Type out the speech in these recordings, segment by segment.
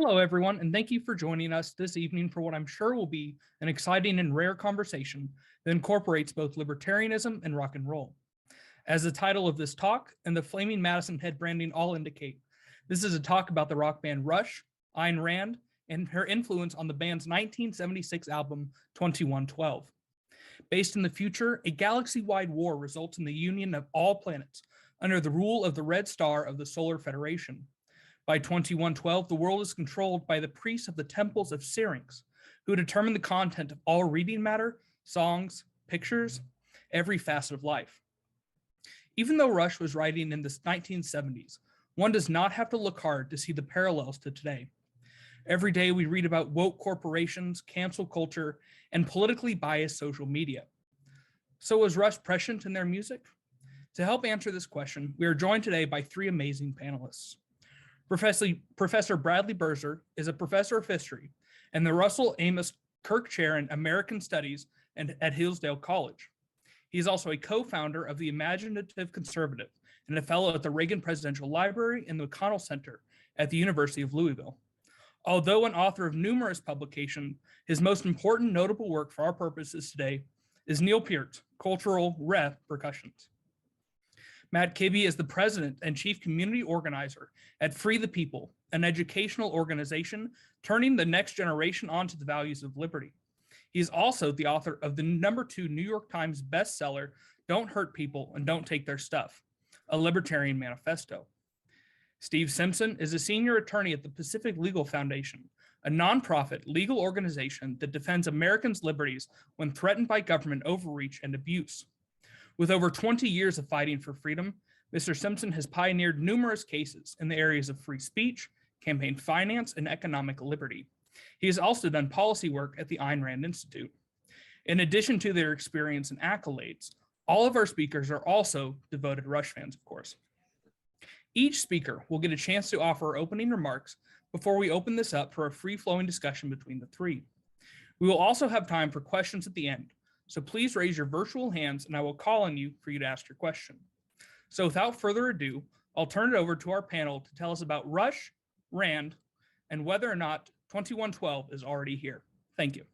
Hello, everyone, and thank you for joining us this evening for what I'm sure will be an exciting and rare conversation that incorporates both libertarianism and rock and roll. As the title of this talk and the Flaming Madison head branding all indicate, this is a talk about the rock band Rush, Ayn Rand, and her influence on the band's 1976 album 2112. Based in the future, a galaxy-wide war results in the union of all planets under the rule of the Red Star of the Solar Federation. By 2112, the world is controlled by the priests of the temples of Syrinx, who determine the content of all reading matter, songs, pictures, every facet of life. Even though Rush was writing in the 1970s, one does not have to look hard to see the parallels to today. Every day we read about woke corporations, cancel culture, and politically biased social media. So was Rush prescient in their music? To help answer this question, we are joined today by three amazing panelists. Professor Bradley Birzer is a professor of history and the Russell Amos Kirk Chair in American Studies at Hillsdale College. He is also a co-founder of the Imaginative Conservative and a fellow at the Reagan Presidential Library and the McConnell Center at the University of Louisville. Although an author of numerous publications, his most important notable work for our purposes today is Neil Peart, Cultural Repercussions. Matt Kibbe is the president and chief community organizer at Free the People, an educational organization turning the next generation onto the values of liberty. He is also the author of the #2 New York Times bestseller, Don't Hurt People and Don't Take Their Stuff, a libertarian manifesto. Steve Simpson is a senior attorney at the Pacific Legal Foundation, a nonprofit legal organization that defends Americans' liberties when threatened by government overreach and abuse. With over 20 years of fighting for freedom, Mr. Simpson has pioneered numerous cases in the areas of free speech, campaign finance, and economic liberty. He has also done policy work at the Ayn Rand Institute. In addition to their experience and accolades, all of our speakers are also devoted Rush fans, of course. Each speaker will get a chance to offer opening remarks before we open this up for a free-flowing discussion between the three. We will also have time for questions at the end, so please raise your virtual hands and I will call on you for you to ask your question. So without further ado, I'll turn it over to our panel to tell us about Rush, Rand, and whether or not 2112 is already here. Thank you.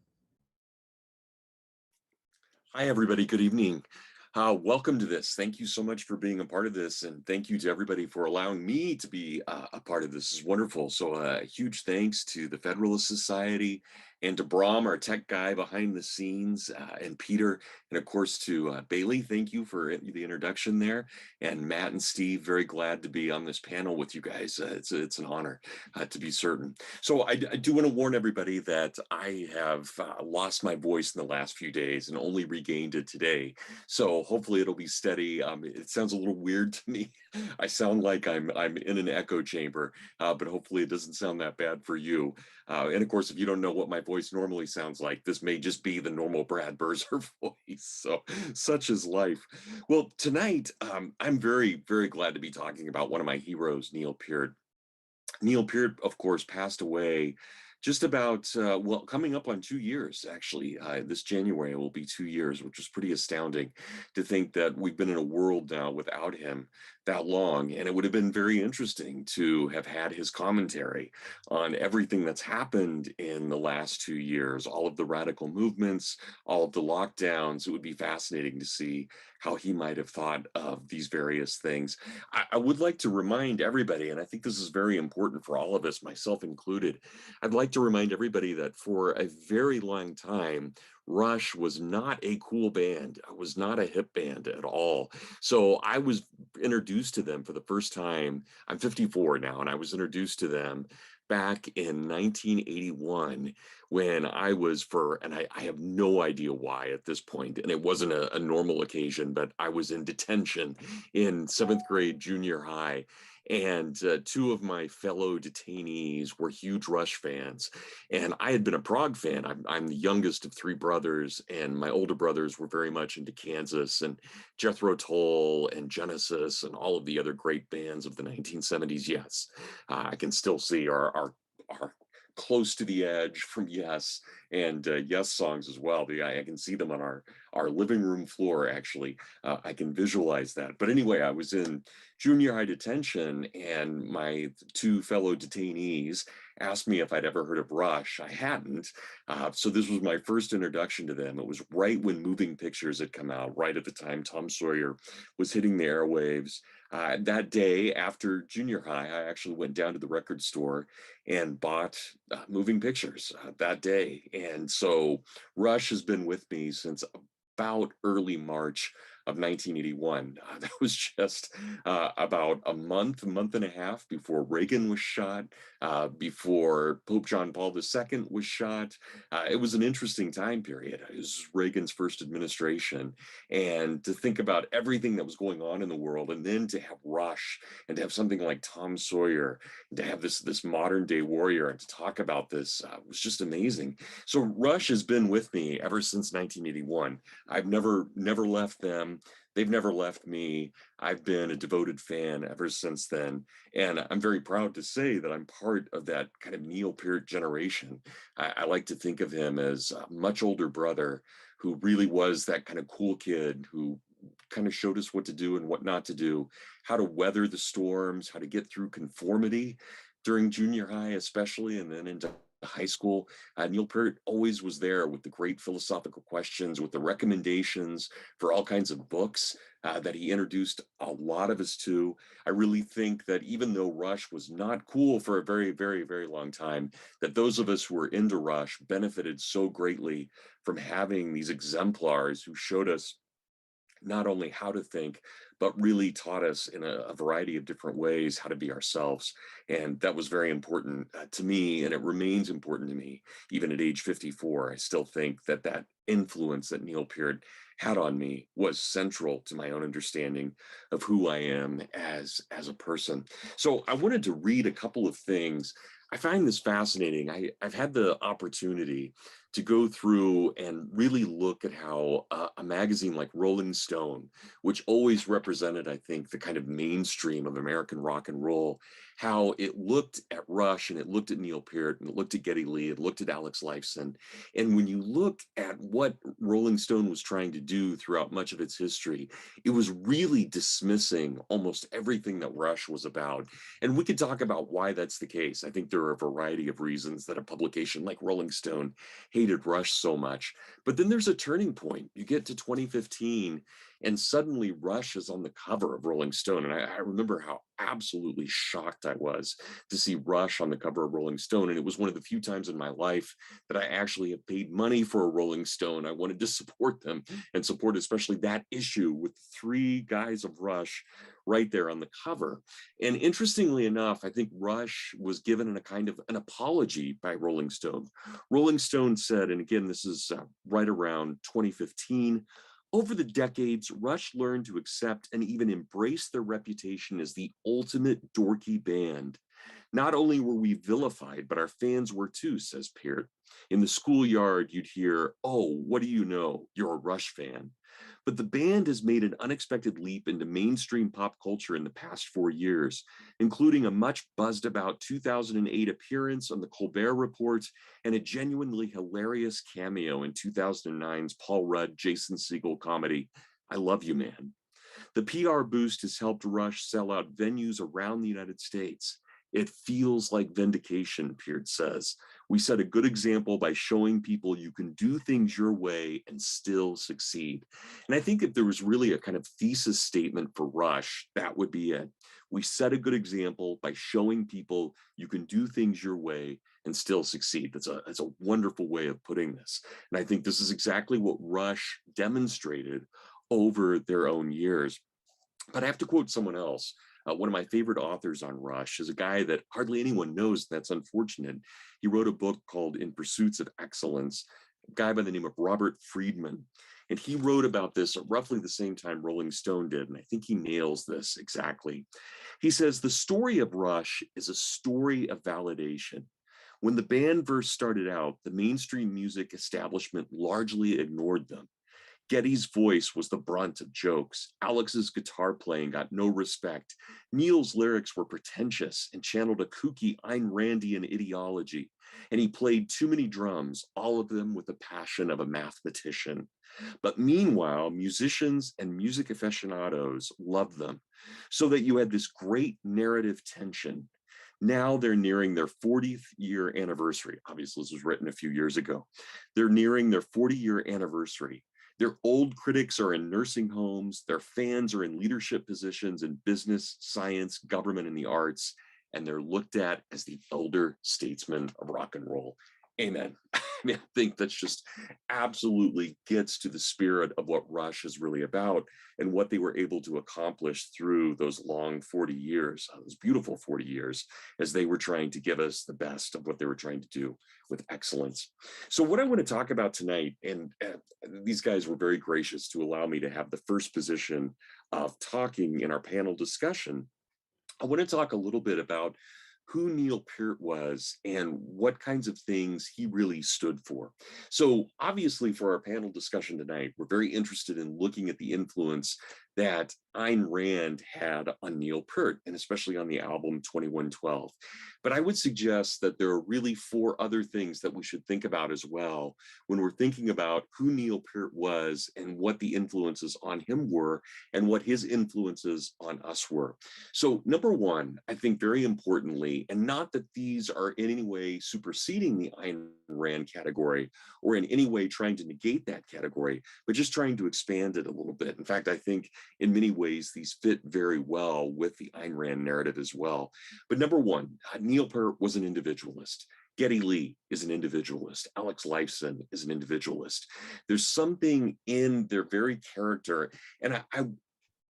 Hi, everybody. Good evening. Welcome to this. Thank you so much for being a part of this, and thank you to everybody for allowing me to be a part of this. It's wonderful. So a huge thanks to the Federalist Society and to Brom, our tech guy behind the scenes, and Peter, and of course to Bailey. Thank you for the introduction there. And Matt and Steve, very glad to be on this panel with you guys. It's an honor to be certain. So I do want to warn everybody that I have lost my voice in the last few days and only regained it today. So hopefully it'll be steady. It sounds a little weird to me. I sound like I'm in an echo chamber, but hopefully it doesn't sound that bad for you. And of course, if you don't know what my voice normally sounds like, this may just be the normal Brad Birzer voice. So such is life. Well, tonight, I'm very, very glad to be talking about one of my heroes, Neil Peart. Neil Peart, of course, passed away just about, well, coming up on 2 years, actually. This January will be 2 years, which is pretty astounding to think that we've been in a world now without him that long. And it would have been very interesting to have had his commentary on everything that's happened in the last 2 years, all of the radical movements, all of the lockdowns. It would be fascinating to see how he might have thought of these various things. I would like to remind everybody, and I think this is very important for all of us, myself included, I'd like to remind everybody that for a very long time, Rush was not a cool band. It was not a hip band at all. So I was introduced to them for the first time. I'm 54 now, and I was introduced to them back in 1981 when I was and I have no idea why at this point, and it wasn't a normal occasion, but I was in detention in 7th grade junior high. And two of my fellow detainees were huge Rush fans. And I had been a prog fan. I'm the youngest of 3 brothers, and my older brothers were very much into Kansas and Jethro Tull and Genesis and all of the other great bands of the 1970s. Yes, I can still see our Close to the Edge from Yes, and Yes songs as well. I can see them on our living room floor, actually. I can visualize that. But anyway, I was in junior high detention, and my 2 fellow detainees asked me if I'd ever heard of Rush. I hadn't. So this was my first introduction to them. It was right when Moving Pictures had come out, right at the time Tom Sawyer was hitting the airwaves. That day after junior high, I actually went down to the record store and bought Moving Pictures that day. And so Rush has been with me since about early March of 1981. That was just about a month and a half before Reagan was shot, before Pope John Paul II was shot. It was an interesting time period. It was Reagan's first administration. And to think about everything that was going on in the world, and then to have Rush, and to have something like Tom Sawyer, and to have this modern day warrior, and to talk about this was just amazing. So Rush has been with me ever since 1981. I've never left them. They've never left me. I've been a devoted fan ever since then. And I'm very proud to say that I'm part of that kind of Neil Peart generation. I like to think of him as a much older brother who really was that kind of cool kid who kind of showed us what to do and what not to do, how to weather the storms, how to get through conformity during junior high, especially, and then into high school. Neil Peart always was there with the great philosophical questions, with the recommendations for all kinds of books that he introduced a lot of us to. I really think that even though Rush was not cool for a very, very, very long time, that those of us who were into Rush benefited so greatly from having these exemplars who showed us not only how to think, but really taught us in a variety of different ways how to be ourselves. And that was very important to me, and it remains important to me. Even at age 54, I still think that that influence that Neil Peart had on me was central to my own understanding of who I am as a person. So I wanted to read a couple of things. I find this fascinating. I've had the opportunity to go through and really look at how a magazine like Rolling Stone, which always represented, I think, the kind of mainstream of American rock and roll, how it looked at Rush and it looked at Neil Peart and it looked at Geddy Lee, it looked at Alex Lifeson. And when you looked at what Rolling Stone was trying to do throughout much of its history, it was really dismissing almost everything that Rush was about. And we could talk about why that's the case. I think there are a variety of reasons that a publication like Rolling Stone hated Rush so much. But then there's a turning point. You get to 2015, and suddenly Rush is on the cover of Rolling Stone. And I remember how absolutely shocked I was to see Rush on the cover of Rolling Stone. And it was one of the few times in my life that I actually have paid money for a Rolling Stone. I wanted to support them and support especially that issue with three guys of Rush right there on the cover. And interestingly enough, I think Rush was given a kind of an apology by Rolling Stone. Rolling Stone said, and again, this is right around 2015, over the decades, Rush learned to accept and even embrace their reputation as the ultimate dorky band. Not only were we vilified, but our fans were too, says Peart. In the schoolyard, you'd hear, "Oh, what do you know? You're a Rush fan." But the band has made an unexpected leap into mainstream pop culture in the past 4 years, including a much buzzed about 2008 appearance on The Colbert Report and a genuinely hilarious cameo in 2009's Paul Rudd, Jason Segel comedy, I Love You, Man. The PR boost has helped Rush sell out venues around the United States. It feels like vindication, Peart says. We set a good example by showing people you can do things your way and still succeed. And I think if there was really a kind of thesis statement for Rush, that would be it. We set a good example by showing people you can do things your way and still succeed. That's a wonderful way of putting this. And I think this is exactly what Rush demonstrated over their own years. But I have to quote someone else. One of my favorite authors on Rush is a guy that hardly anyone knows. That's unfortunate. He wrote a book called In Pursuits of Excellence, a guy by the name of Robert Friedman. And he wrote about this at roughly the same time Rolling Stone did. And I think he nails this exactly. He says, the story of Rush is a story of validation. When the band first started out, the mainstream music establishment largely ignored them. Geddy's voice was the brunt of jokes. Alex's guitar playing got no respect. Neil's lyrics were pretentious and channeled a kooky Ayn Randian ideology. And he played too many drums, all of them with the passion of a mathematician. But meanwhile, musicians and music aficionados loved them, so that you had this great narrative tension. Now they're nearing their 40th year anniversary. Obviously, this was written a few years ago. They're nearing their 40-year anniversary. Their old critics are in nursing homes. Their fans are in leadership positions in business, science, government, and the arts. And they're looked at as the elder statesmen of rock and roll. Amen. I mean, I think that's just absolutely gets to the spirit of what Rush is really about and what they were able to accomplish through those long 40 years, those beautiful 40 years, as they were trying to give us the best of what they were trying to do with excellence. So what I want to talk about tonight, and these guys were very gracious to allow me to have the first position of talking in our panel discussion. I want to talk a little bit about who Neil Peart was and what kinds of things he really stood for. So obviously for our panel discussion tonight, we're very interested in looking at the influence that Ayn Rand had on Neil Peart, and especially on the album 2112. But I would suggest that there are really 4 other things that we should think about as well when we're thinking about who Neil Peart was and what the influences on him were and what his influences on us were. So number 1, I think very importantly, and not that these are in any way superseding the Ayn Rand category or in any way trying to negate that category, but just trying to expand it a little bit. In fact, I think in many ways, these fit very well with the Ayn Rand narrative as well. But number 1, Neil Peart was an individualist. Geddy Lee is an individualist. Alex Lifeson is an individualist. There's something in their very character. And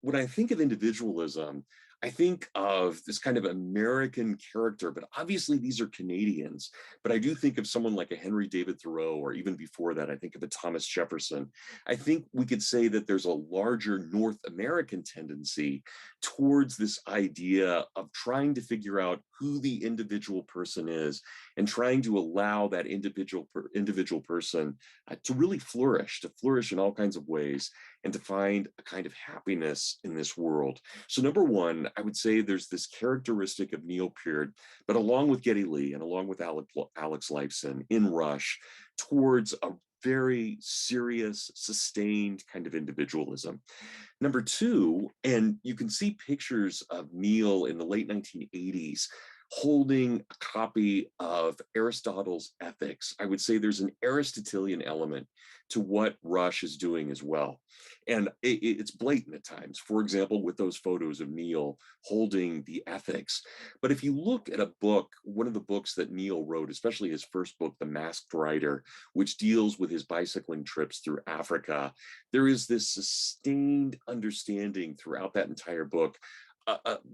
when I think of individualism, I think of this kind of American character, but obviously these are Canadians. But I do think of someone like a Henry David Thoreau, or even before that, I think of a Thomas Jefferson. I think we could say that there's a larger North American tendency towards this idea of trying to figure out who the individual person is and trying to allow that individual person to really flourish in all kinds of ways and to find a kind of happiness in this world. So number 1, I would say there's this characteristic of Neil Peart, but along with Geddy Lee and along with Alex Lifeson in Rush, towards a very serious, sustained kind of individualism. Number 2, and you can see pictures of Neil in the late 1980s holding a copy of Aristotle's Ethics. I would say there's an Aristotelian element to what Rush is doing as well. And it's blatant at times, for example, with those photos of Neil holding the Ethics. But if you look at a book, one of the books that Neil wrote, especially his first book, The Masked Rider, which deals with his bicycling trips through Africa, there is this sustained understanding throughout that entire book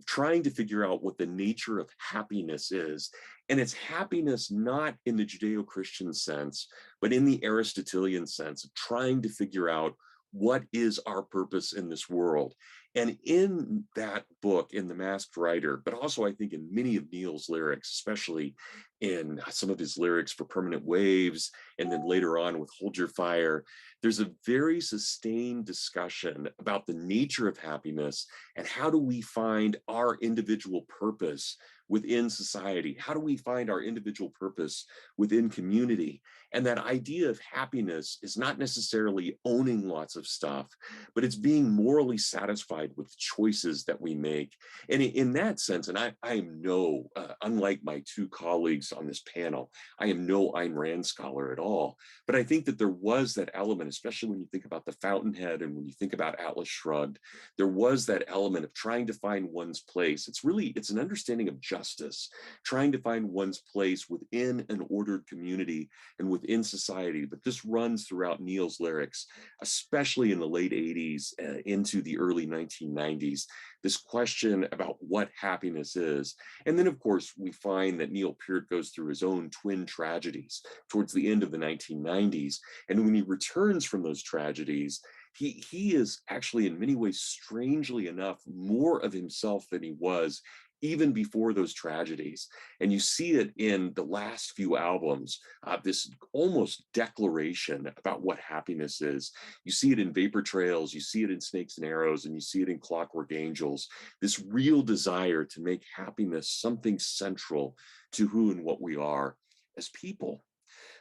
trying to figure out what the nature of happiness is. And it's happiness not in the Judeo-Christian sense, but in the Aristotelian sense of trying to figure out what is our purpose in this world. And in that book, in The Masked Rider, but also I think in many of Neil's lyrics, especially in some of his lyrics for Permanent Waves, and then later on with Hold Your Fire, there's a very sustained discussion about the nature of happiness and how do we find our individual purpose within society? How do we find our individual purpose within community? And that idea of happiness is not necessarily owning lots of stuff, but it's being morally satisfied with the choices that we make. And in that sense, and I am no, unlike my 2 colleagues on this panel, I am no Ayn Rand scholar at all. But I think that there was that element, especially when you think about The Fountainhead and when you think about Atlas Shrugged, there was that element of trying to find one's place. It's an understanding of justice, trying to find one's place within an ordered community and within society. But this runs throughout Neil's lyrics, especially in the late 80s into the early 1990s, this question about what happiness is. And then, of course, we find that Neil Peart goes through his own twin tragedies towards the end of the 1990s. And when he returns from those tragedies, he is actually in many ways, strangely enough, more of himself than he was even before those tragedies. And you see it in the last few albums, this almost declaration about what happiness is. You see it in Vapor Trails, you see it in Snakes and Arrows, and you see it in Clockwork Angels, this real desire to make happiness something central to who and what we are as people.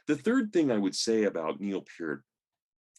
The third thing I would say about Neil Peart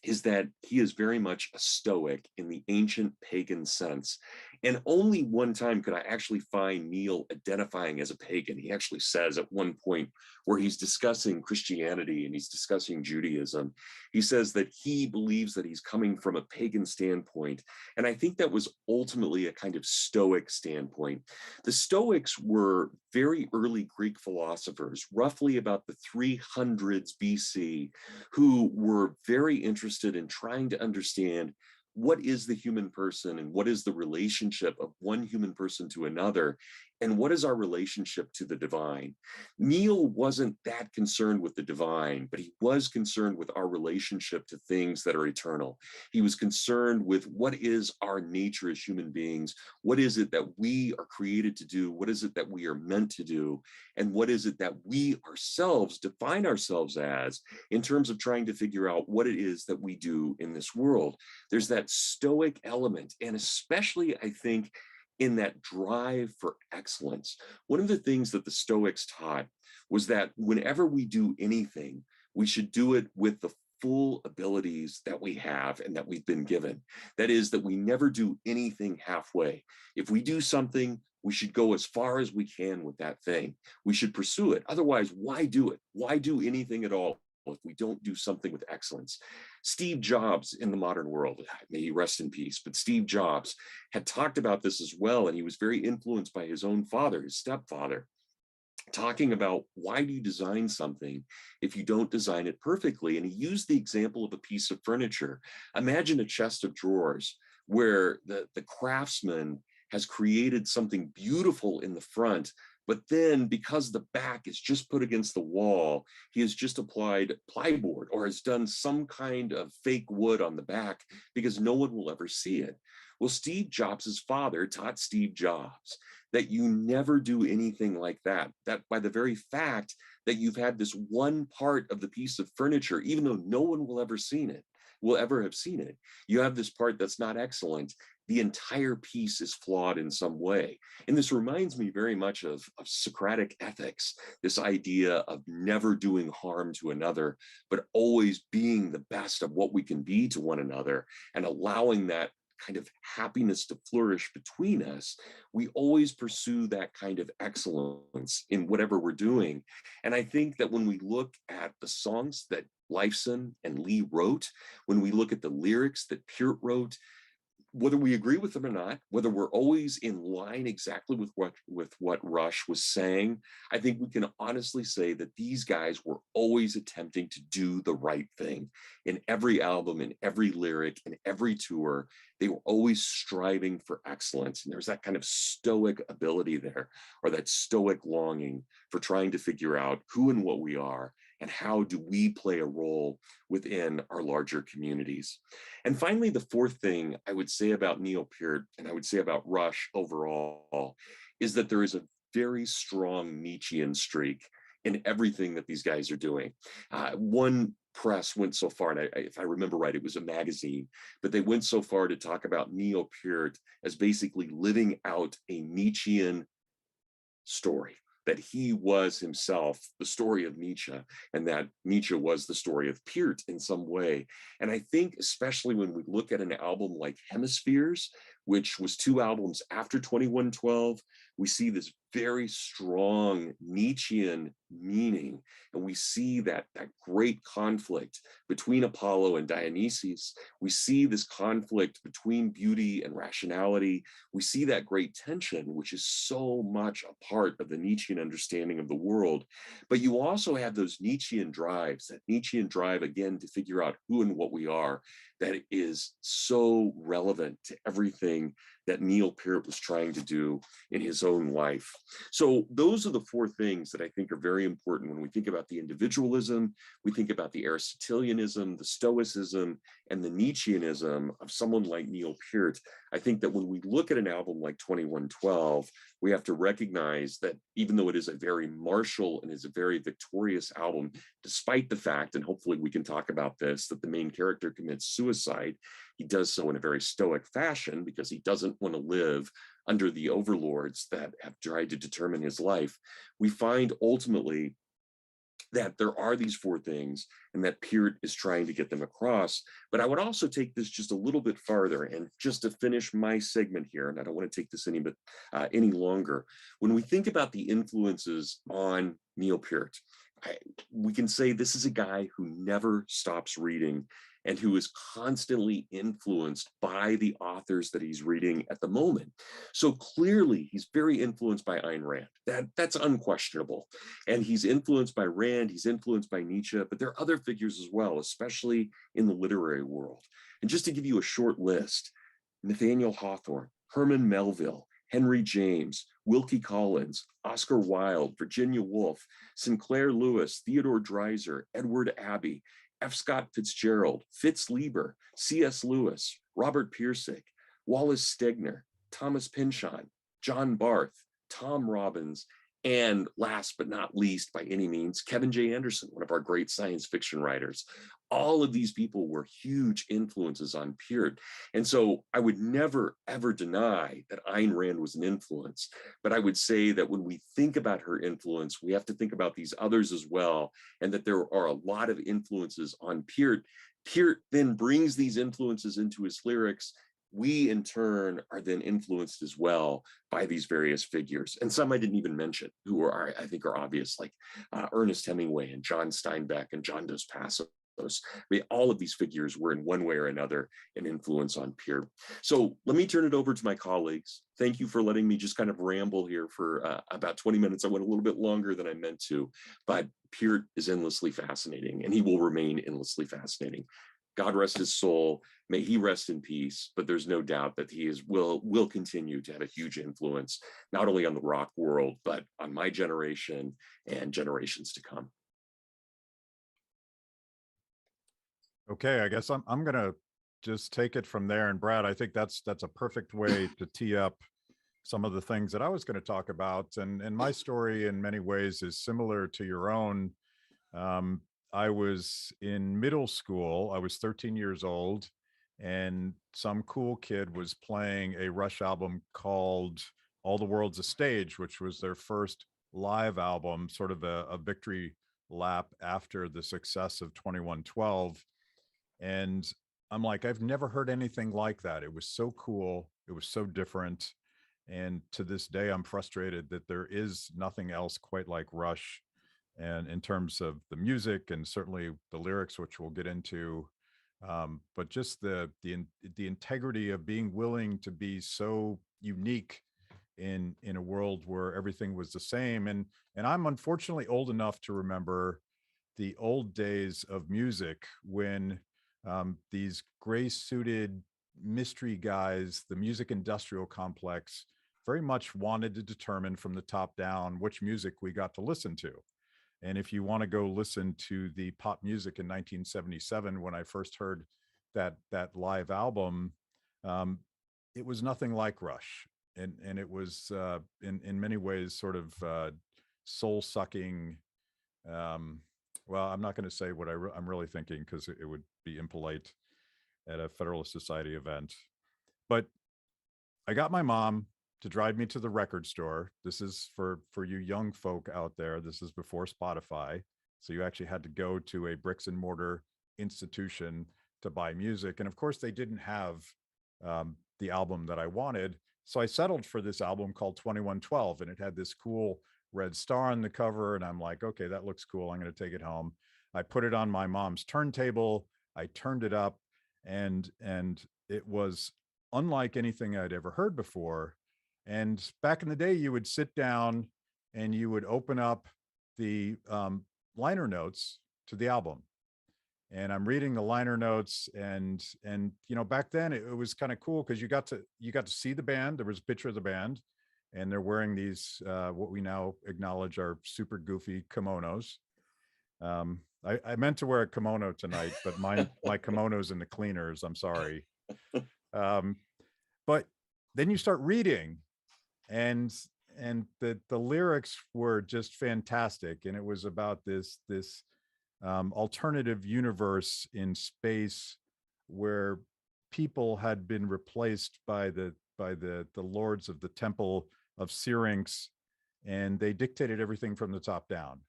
is that he is very much a Stoic in the ancient pagan sense. And only one time could I actually find Neil identifying as a pagan. He actually says at one point where he's discussing Christianity and he's discussing Judaism, he says that he believes that he's coming from a pagan standpoint. And I think that was ultimately a kind of Stoic standpoint. The Stoics were very early Greek philosophers, roughly about the 300s BC, who were very interested in trying to understand what is the human person and what is the relationship of one human person to another, and what is our relationship to the divine. Neil wasn't that concerned with the divine, but he was concerned with our relationship to things that are eternal. He was concerned with what is our nature as human beings, what is it that we are created to do, what is it that we are meant to do, and what is it that we ourselves define ourselves as in terms of trying to figure out what it is that we do in this world. There's that Stoic element, and especially, I think, in that drive for excellence. One of the things that the Stoics taught was that whenever we do anything, we should do it with the full abilities that we have and that we've been given. That is, that we never do anything halfway. If we do something, we should go as far as we can with that thing. We should pursue it. Otherwise, why do it? Why do anything at all if we don't do something with excellence? Steve Jobs in the modern world, may he rest in peace, but Steve Jobs had talked about this as well, and he was very influenced by his own father, his stepfather, talking about why do you design something if you don't design it perfectly? And he used the example of a piece of furniture. Imagine a chest of drawers where the craftsman has created something beautiful in the front, but then because the back is just put against the wall, he has just applied plyboard or has done some kind of fake wood on the back because no one will ever see it. Well, Steve Jobs' father taught Steve Jobs that you never do anything like that, that by the very fact that you've had this one part of the piece of furniture, even though no one will ever have seen it, you have this part that's not excellent, the entire piece is flawed in some way. And this reminds me very much of Socratic ethics, this idea of never doing harm to another, but always being the best of what we can be to one another and allowing that kind of happiness to flourish between us. We always pursue that kind of excellence in whatever we're doing. And I think that when we look at the songs that Lifeson and Lee wrote, when we look at the lyrics that Peart wrote, whether we agree with them or not, whether we're always in line exactly with what Rush was saying, I think we can honestly say that these guys were always attempting to do the right thing. In every album, in every lyric, in every tour, they were always striving for excellence. And there's that kind of Stoic ability there, or that Stoic longing for trying to figure out who and what we are and how do we play a role within our larger communities. And finally, the fourth thing I would say about Neil Peart, and I would say about Rush overall, is that there is a very strong Nietzschean streak in everything that these guys are doing. One press went so far, and if I remember right, it was a magazine, but they went so far to talk about Neil Peart as basically living out a Nietzschean story, that he was himself the story of Nietzsche, and that Nietzsche was the story of Peart in some way. And I think especially when we look at an album like Hemispheres, which was 2 albums after 2112, we see this very strong Nietzschean meaning. And we see that great conflict between Apollo and Dionysus. We see this conflict between beauty and rationality. We see that great tension, which is so much a part of the Nietzschean understanding of the world. But you also have those Nietzschean drives, that Nietzschean drive, again, to figure out who and what we are, that is so relevant to everything that Neil Peart was trying to do in his own life. So those are the 4 things that I think are very important when we think about the individualism, we think about the Aristotelianism, the Stoicism, and the Nietzscheanism of someone like Neil Peart. I think that when we look at an album like 2112, we have to recognize that even though it is a very martial and is a very victorious album, despite the fact, and hopefully we can talk about this, that the main character commits suicide, he does so in a very Stoic fashion because he doesn't want to live under the overlords that have tried to determine his life. We find ultimately that there are these four things and that Peart is trying to get them across. But I would also take this just a little bit farther, and just to finish my segment here, and I don't want to take this any longer. When we think about the influences on Neil Peart, we can say this is a guy who never stops reading and who is constantly influenced by the authors that he's reading at the moment. So clearly he's very influenced by Ayn Rand. That's unquestionable. And he's influenced by Rand, he's influenced by Nietzsche, but there are other figures as well, especially in the literary world. And just to give you a short list: Nathaniel Hawthorne, Herman Melville, Henry James, Wilkie Collins, Oscar Wilde, Virginia Woolf, Sinclair Lewis, Theodore Dreiser, Edward Abbey, F. Scott Fitzgerald, Fitz Leiber, C.S. Lewis, Robert Pirsig, Wallace Stegner, Thomas Pynchon, John Barth, Tom Robbins, and last but not least by any means, Kevin J. Anderson, one of our great science fiction writers. All of these people were huge influences on Peart. And so I would never, ever deny that Ayn Rand was an influence. But I would say that when we think about her influence, we have to think about these others as well, and that there are a lot of influences on Peart. Peart then brings these influences into his lyrics. We in turn are then influenced as well by these various figures, and some I didn't even mention, who I think are obvious, like Ernest Hemingway and John Steinbeck and John Dos Passos. I mean, all of these figures were in one way or another an influence on Peart. So let me turn it over to my colleagues. Thank you for letting me just kind of ramble here for about 20 minutes. I went a little bit longer than I meant to, but Peart is endlessly fascinating, and he will remain endlessly fascinating. God rest his soul. May he rest in peace. But there's no doubt that he will continue to have a huge influence, not only on the rock world, but on my generation and generations to come. Okay, I guess I'm gonna just take it from there. And Brad, I think that's a perfect way to tee up some of the things that I was going to talk about. And my story in many ways is similar to your own. I was in middle school. I was 13 years old, and some cool kid was playing a Rush album called All the World's a Stage, which was their first live album, sort of a victory lap after the success of 2112. And I'm like, I've never heard anything like that. It was so cool. It was so different. And to this day, I'm frustrated that there is nothing else quite like Rush. And in terms of the music and certainly the lyrics, which we'll get into, but just the integrity of being willing to be so unique in a world where everything was the same. And I'm unfortunately old enough to remember the old days of music when these gray-suited mystery guys, the music industrial complex, very much wanted to determine from the top down which music we got to listen to. And if you want to go listen to the pop music in 1977, when I first heard that live album, it was nothing like Rush, and it was in many ways sort of soul-sucking. Well, I'm not going to say what I'm really thinking because it would be impolite at a Federalist Society event. But I got my mom to drive me to the record store. This is for you young folk out there. This is before Spotify. So you actually had to go to a bricks and mortar institution to buy music. And of course, they didn't have the album that I wanted. So I settled for this album called 2112, and it had this cool red star on the cover. And I'm like, okay, that looks cool. I'm going to take it home. I put it on my mom's turntable. I turned it up, and it was unlike anything I'd ever heard before. And back in the day, you would sit down and you would open up the liner notes to the album. And I'm reading the liner notes, and back then it was kind of cool because you got to see the band. There was a picture of the band, and they're wearing these what we now acknowledge are super goofy kimonos. I meant to wear a kimono tonight, but my kimono's in the cleaners. I'm sorry. But then you start reading, and the lyrics were just fantastic, and it was about this alternative universe in space where people had been replaced by the lords of the temple of Syrinx, and they dictated everything from the top down.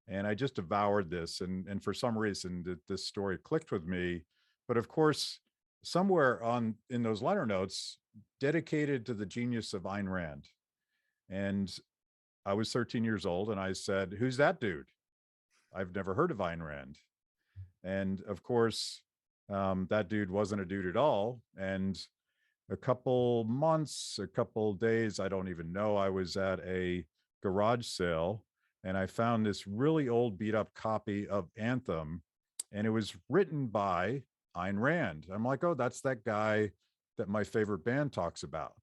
And I just devoured this. And for some reason, this story clicked with me. But of course, somewhere in those liner notes, dedicated to the genius of Ayn Rand. And I was 13 years old, and I said, "Who's that dude? I've never heard of Ayn Rand." And of course, that dude wasn't a dude at all. And a couple months, a couple days, I don't even know, I was at a garage sale and I found this really old beat up copy of Anthem, and it was written by Ayn Rand. I'm like, oh, that's that guy that my favorite band talks about.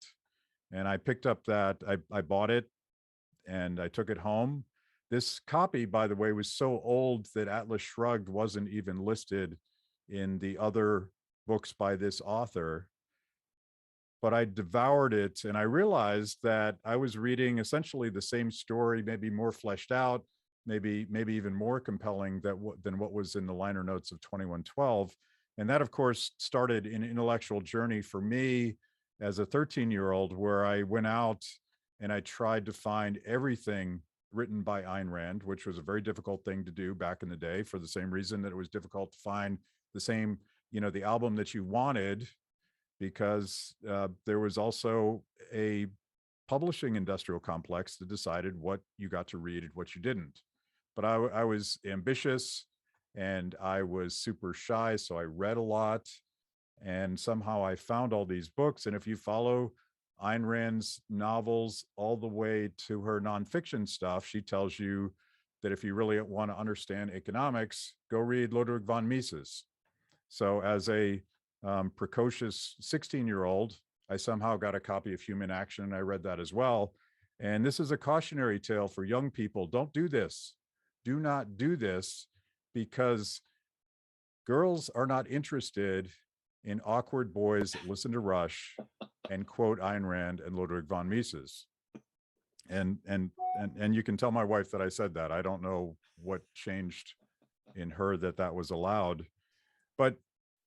And I picked up I bought it and I took it home. This copy, by the way, was so old that Atlas Shrugged wasn't even listed in the other books by this author. But I devoured it, and I realized that I was reading essentially the same story, maybe more fleshed out, maybe even more compelling than what was in the liner notes of 2112. And that, of course, started an intellectual journey for me as a 13-year-old, where I went out and I tried to find everything written by Ayn Rand, which was a very difficult thing to do back in the day, for the same reason that it was difficult to find the album that you wanted, because there was also a publishing industrial complex that decided what you got to read and what you didn't. But I was ambitious and I was super shy, so I read a lot, and somehow I found all these books. And if you follow Ayn Rand's novels all the way to her nonfiction stuff, she tells you that if you really want to understand economics, go read Ludwig von Mises. So as a precocious 16-year-old, I somehow got a copy of Human Action, and I read that as well. And this is a cautionary tale for young people. Don't do this. Do not do this, because girls are not interested in awkward boys that listen to Rush and quote Ayn Rand and Ludwig von Mises. And you can tell my wife that I said that. I don't know what changed in her that was allowed, but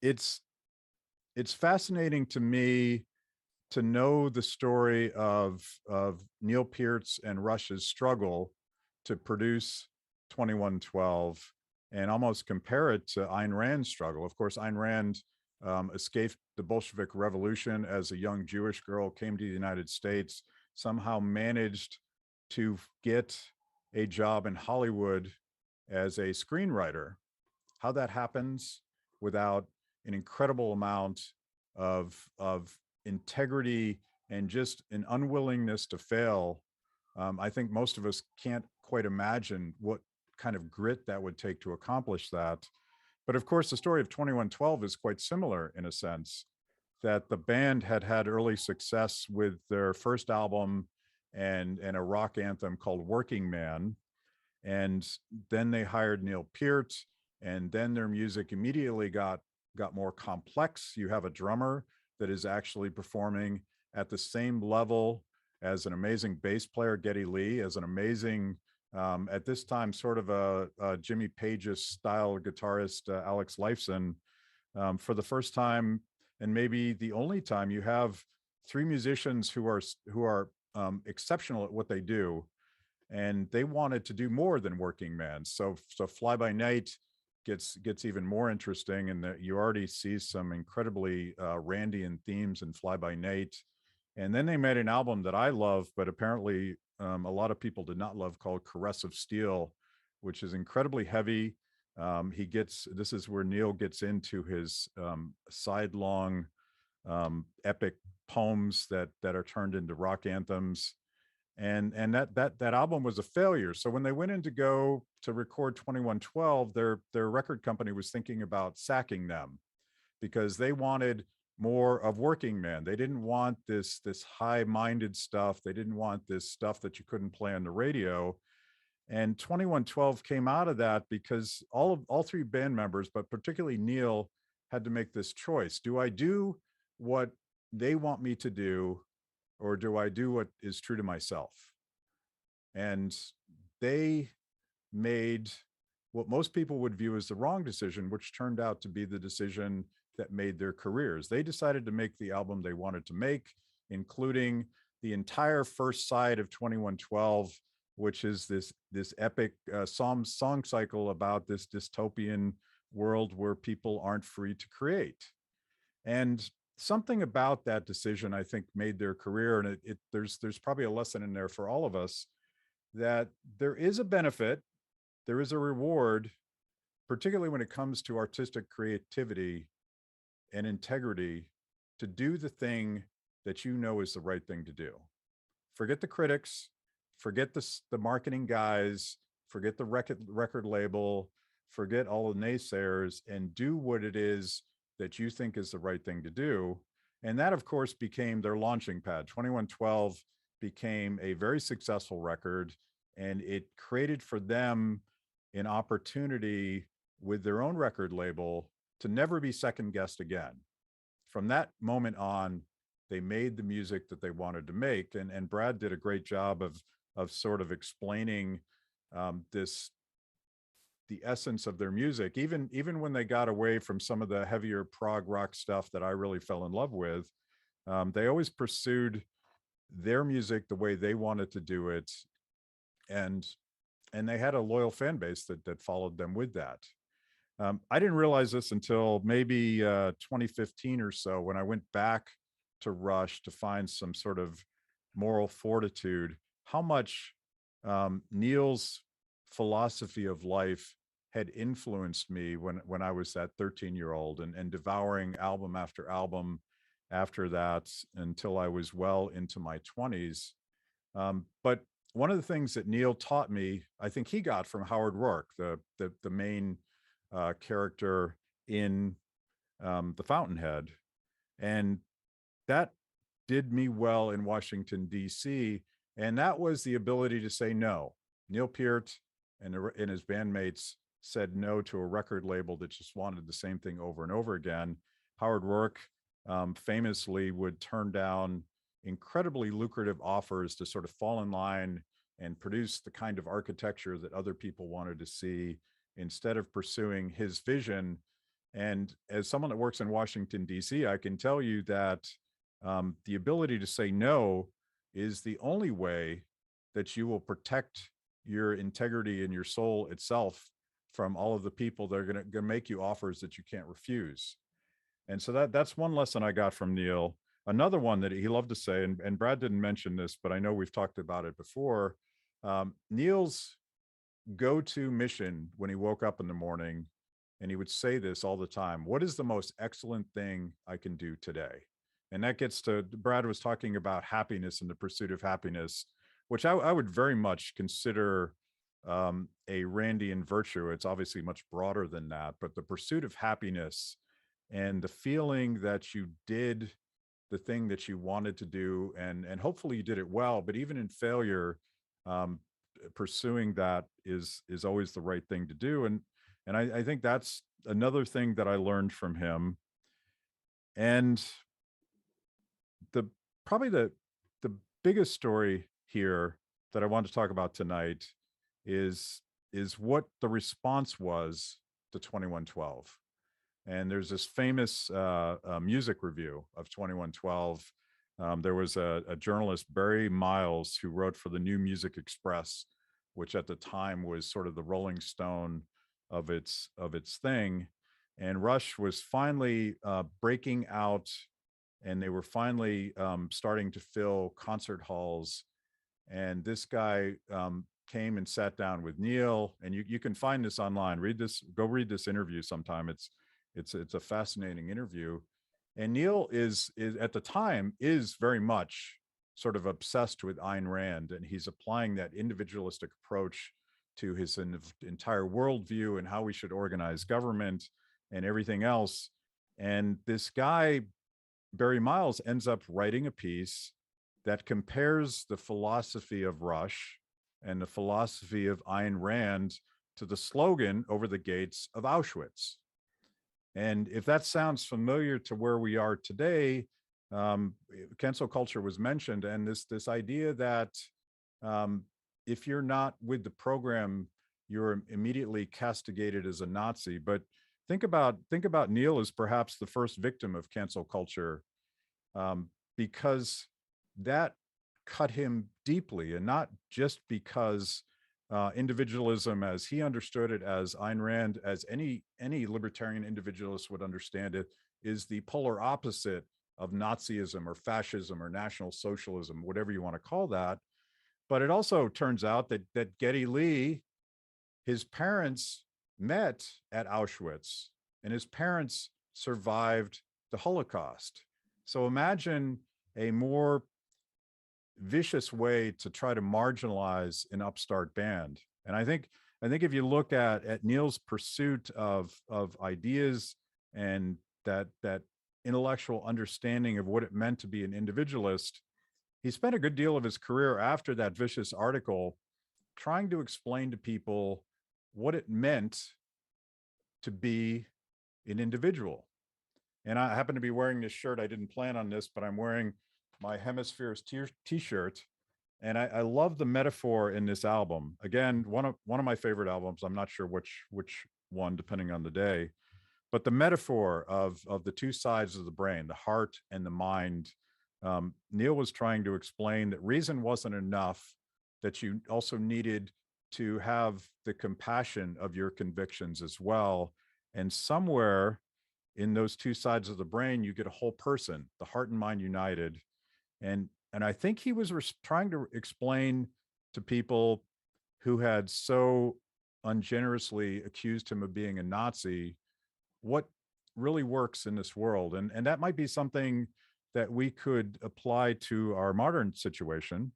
it's fascinating to me to know the story of Neil Peart's and Rush's struggle to produce 2112 and almost compare it to Ayn Rand's struggle. Of course, Ayn Rand escaped the Bolshevik Revolution as a young Jewish girl, came to the United States, somehow managed to get a job in Hollywood as a screenwriter. How that happens without an incredible amount of integrity and just an unwillingness to fail. I think most of us can't quite imagine what kind of grit that would take to accomplish that. But of course, the story of 2112 is quite similar in a sense, that the band had early success with their first album and a rock anthem called Working Man. And then they hired Neil Peart, and then their music immediately got more complex. You have a drummer that is actually performing at the same level as an amazing bass player, Geddy Lee, as an amazing, at this time, sort of a Jimmy Page's style guitarist, Alex Lifeson. For the first time, and maybe the only time, you have three musicians who are exceptional at what they do, and they wanted to do more than Working Man. So Fly By Night gets even more interesting, and that you already see some incredibly Randian themes in Fly By Night. And then they made an album that I love, but apparently a lot of people did not love, called Caress of Steel, which is incredibly heavy. This is where Neil gets into his sidelong epic poems that are turned into rock anthems. And that album was a failure. So when they went in to go to record 2112, their record company was thinking about sacking them, because they wanted more of Working Man. They didn't want this high-minded stuff. They didn't want this stuff that you couldn't play on the radio. And 2112 came out of that because all three band members, but particularly Neil, had to make this choice. Do I do what they want me to do, or do I do what is true to myself? And they made what most people would view as the wrong decision, which turned out to be the decision that made their careers. They decided to make the album they wanted to make, including the entire first side of 2112 which is this epic song cycle about this dystopian world where people aren't free to create. And something about that decision, I think, made their career. And there's probably a lesson in there for all of us, that there is a benefit, there is a reward, particularly when it comes to artistic creativity and integrity, to do the thing that you know is the right thing to do. Forget the critics, forget the marketing guys, forget the record label, forget all the naysayers, and do what it is that you think is the right thing to do. And that, of course, became their launching pad. 2112 became a very successful record, and it created for them an opportunity with their own record label to never be second guessed again. From that moment on, they made the music that they wanted to make. And Brad did a great job of sort of explaining the essence of their music, even when they got away from some of the heavier prog rock stuff that I really fell in love with. They always pursued their music the way they wanted to do it, and they had a loyal fan base that followed them with that. I didn't realize this until maybe 2015 or so, when I went back to Rush to find some sort of moral fortitude, how much Neil's philosophy of life had influenced me when I was that 13-year-old, and devouring album after album after that until I was well into my 20s. But one of the things that Neil taught me, I think he got from Howard Rourke, the main character in The Fountainhead. And that did me well in Washington, D.C. And that was the ability to say no. Neil Peart and his bandmates said no to a record label that just wanted the same thing over and over again. Howard Rourke famously would turn down incredibly lucrative offers to sort of fall in line and produce the kind of architecture that other people wanted to see, instead of pursuing his vision. And as someone that works in Washington, D.C., I can tell you that the ability to say no is the only way that you will protect your integrity and your soul itself from all of the people that are going to make you offers that you can't refuse. And so that's one lesson I got from Neil. Another one that he loved to say, and Brad didn't mention this, but I know we've talked about it before. Neil's go-to mission when he woke up in the morning, and he would say this all the time: what is the most excellent thing I can do today? And that gets to, Brad was talking about happiness and the pursuit of happiness, which I would very much consider a Randian virtue. It's obviously much broader than that, but the pursuit of happiness and the feeling that you did the thing that you wanted to do, and hopefully you did it well, but even in failure, pursuing that is always the right thing to do. And I think that's another thing that I learned from him. And probably the biggest story here that I want to talk about tonight is what the response was to 2112. And there's this famous music review of 2112. There was a journalist, Barry Miles, who wrote for the New Music Express, which at the time was sort of the Rolling Stone of its thing. And Rush was finally breaking out, and they were finally starting to fill concert halls. And this guy came and sat down with Neil, and you can find this online. Go read this interview sometime. It's a fascinating interview. And Neil is at the time is very much sort of obsessed with Ayn Rand, and he's applying that individualistic approach to his entire worldview and how we should organize government and everything else. And this guy, Barry Miles, ends up writing a piece that compares the philosophy of Rush and the philosophy of Ayn Rand to the slogan over the gates of Auschwitz. And if that sounds familiar to where we are today, cancel culture was mentioned, and this idea that if you're not with the program, you're immediately castigated as a Nazi. But think about Neil as perhaps the first victim of cancel culture, because that cut him deeply, and not just because individualism, as he understood it, as Ayn Rand, as any libertarian individualist would understand it, is the polar opposite of Nazism or fascism or National Socialism, whatever you want to call that. But it also turns out that Geddy Lee, his parents met at Auschwitz, and his parents survived the Holocaust. So imagine a more vicious way to try to marginalize an upstart band. And I think if you look at Neil's pursuit of ideas and that intellectual understanding of what it meant to be an individualist, he spent a good deal of his career after that vicious article trying to explain to people what it meant to be an individual. And I happen to be wearing this shirt. I didn't plan on this, but I'm wearing my Hemispheres t-shirt. And I love the metaphor in this album. Again, one of my favorite albums. I'm not sure which one, depending on the day. But the metaphor of the two sides of the brain, the heart and the mind, Neil was trying to explain that reason wasn't enough, that you also needed to have the compassion of your convictions as well. And somewhere in those two sides of the brain, you get a whole person, the heart and mind united. And I think he was trying to explain to people who had so ungenerously accused him of being a Nazi what really works in this world. And that might be something that we could apply to our modern situation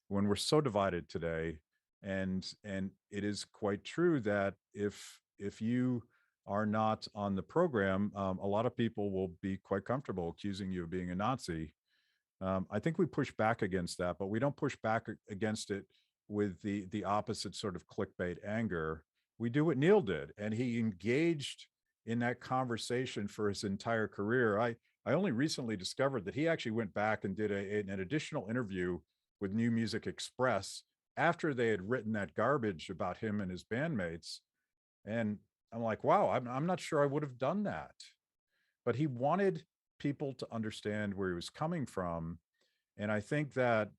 when we're so divided today. And it is quite true that if you are not on the program, a lot of people will be quite comfortable accusing you of being a Nazi. I think we push back against that, but we don't push back against it with the opposite sort of clickbait anger. We do what Neil did, and he engaged in that conversation for his entire career. I only recently discovered that he actually went back and did an additional interview with New Music Express after they had written that garbage about him and his bandmates. And I'm like, wow, I'm not sure I would have done that. But he wanted people to understand where he was coming from. And I think that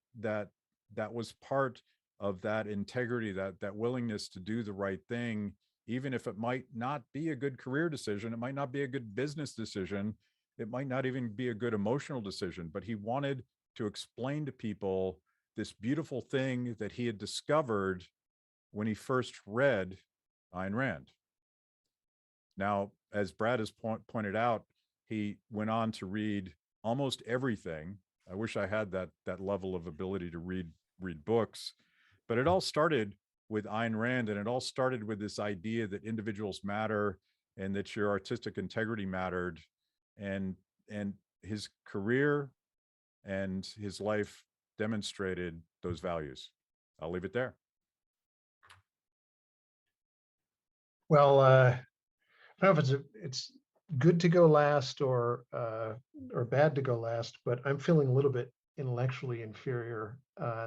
was part of that integrity, that willingness to do the right thing, even if it might not be a good career decision, it might not be a good business decision, it might not even be a good emotional decision, but he wanted to explain to people this beautiful thing that he had discovered when he first read Ayn Rand. Now, as Brad has pointed out, he went on to read almost everything. I wish I had that level of ability to read books, but it all started with Ayn Rand, and it all started with this idea that individuals matter and that your artistic integrity mattered. And his career and his life demonstrated those values. I'll leave it there. Well, I don't know if it's good to go last or bad to go last, but I'm feeling a little bit intellectually inferior,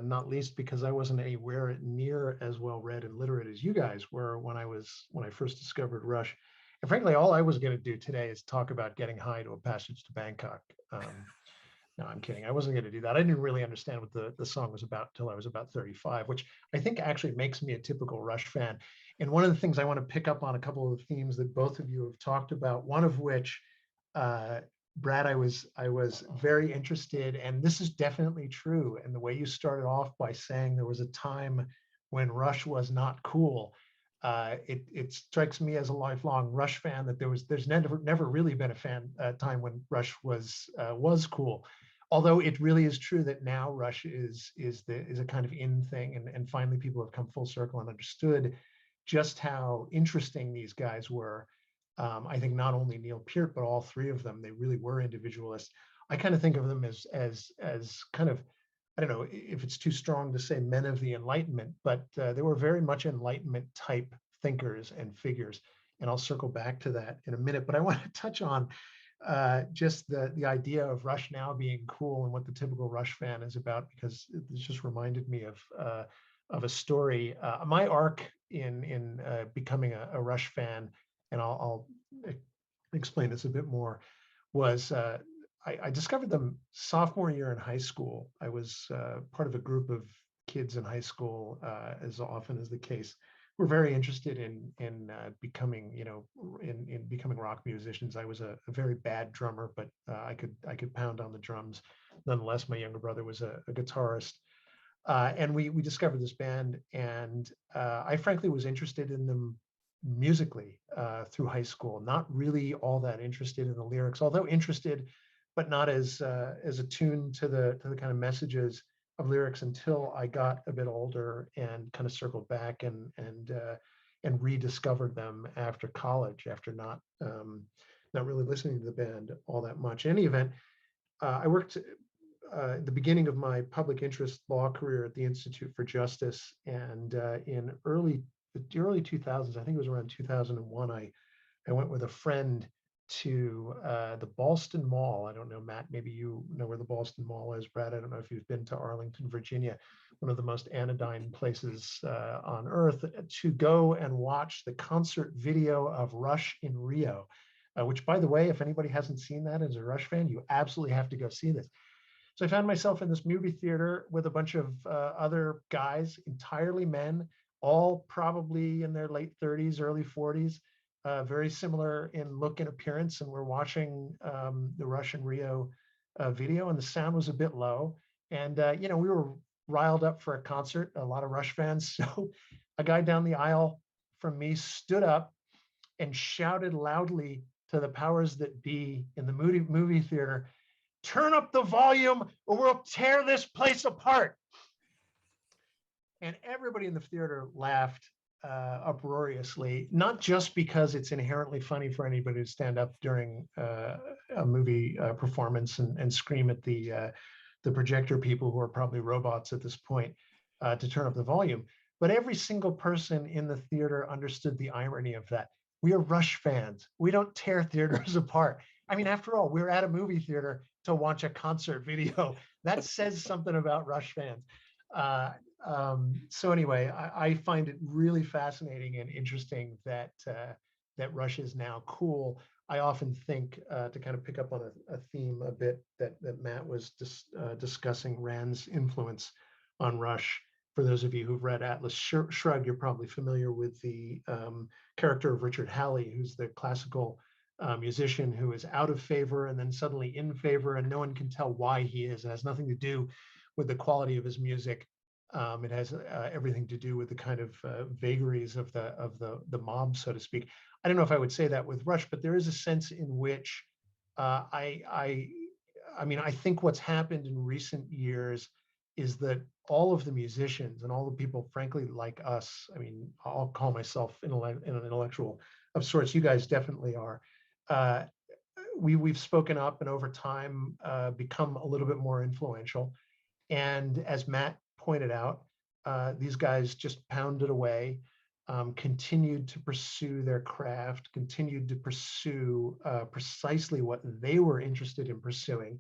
not least because I wasn't anywhere near as well read and literate as you guys were when I first discovered Rush. And frankly, all I was going to do today is talk about getting high to a passage to Bangkok. No, I'm kidding. I wasn't going to do that. I didn't really understand what the song was about until I was about 35, which I think actually makes me a typical Rush fan. And one of the things I want to pick up on a couple of the themes that both of you have talked about, one of which, Brad, I was very interested, and this is definitely true. And the way you started off by saying there was a time when Rush was not cool, it strikes me as a lifelong Rush fan that there's never really been a time when Rush was cool. Although it really is true that now Rush is a kind of in thing, and finally people have come full circle and understood just how interesting these guys were. I think not only Neil Peart, but all three of them, they really were individualists. I kind of think of them as kind of, I don't know if it's too strong to say men of the Enlightenment, but they were very much Enlightenment type thinkers and figures. And I'll circle back to that in a minute, but I want to touch on just the idea of Rush now being cool and what the typical Rush fan is about, because it just reminded me of a story. My arc in becoming a Rush fan, and I'll explain this a bit more, was I discovered them sophomore year in high school. I was part of a group of kids in high school, as often is the case. We're very interested in becoming, in becoming rock musicians. I was a very bad drummer, but I could pound on the drums. Nonetheless, my younger brother was a guitarist, and we discovered this band, and I frankly was interested in them musically through high school. Not really all that interested in the lyrics, although interested, but not as attuned to the kind of messages of lyrics until I got a bit older and kind of circled back and rediscovered them after college, after not really listening to the band all that much. In any event, I worked at the beginning of my public interest law career at the Institute for Justice, and in the early 2000s, I think it was around 2001, I went with a friend to the Ballston Mall. I don't know, Matt, maybe you know where the Ballston Mall is. Brad, I don't know if you've been to Arlington, Virginia, one of the most anodyne places on earth, to go and watch the concert video of Rush in Rio, which, by the way, if anybody hasn't seen that as a Rush fan, you absolutely have to go see this. So I found myself in this movie theater with a bunch of other guys, entirely men, all probably in their late 30s, early 40s, very similar in look and appearance. And we're watching the Rush in Rio video, and the sound was a bit low. And, we were riled up for a concert, a lot of Rush fans. So a guy down the aisle from me stood up and shouted loudly to the powers that be in the movie theater, "Turn up the volume or we'll tear this place apart." And everybody in the theater laughed uproariously, not just because it's inherently funny for anybody to stand up during a movie performance and scream at the projector people, who are probably robots at this point, to turn up the volume, but every single person in the theater understood the irony of that. We are Rush fans. We don't tear theaters apart. I mean, after all, we're at a movie theater to watch a concert video. That says something about Rush fans. So anyway, I find it really fascinating and interesting that that Rush is now cool. I often think, to kind of pick up on a theme a bit that Matt was discussing, Rand's influence on Rush. For those of you who've read Atlas Shrugged, you're probably familiar with the character of Richard Halley, who's the classical musician who is out of favor and then suddenly in favor, and no one can tell why he is. It has nothing to do with the quality of his music. It has everything to do with the kind of vagaries of the mob, so to speak. I don't know if I would say that with Rush, but there is a sense in which I mean, I think what's happened in recent years is that all of the musicians and all the people, frankly, like us, I mean, I'll call myself an intellectual of sorts. You guys definitely are. We've spoken up and over time become a little bit more influential. And as Matt pointed out, these guys just pounded away, continued to pursue their craft, continued to pursue precisely what they were interested in pursuing.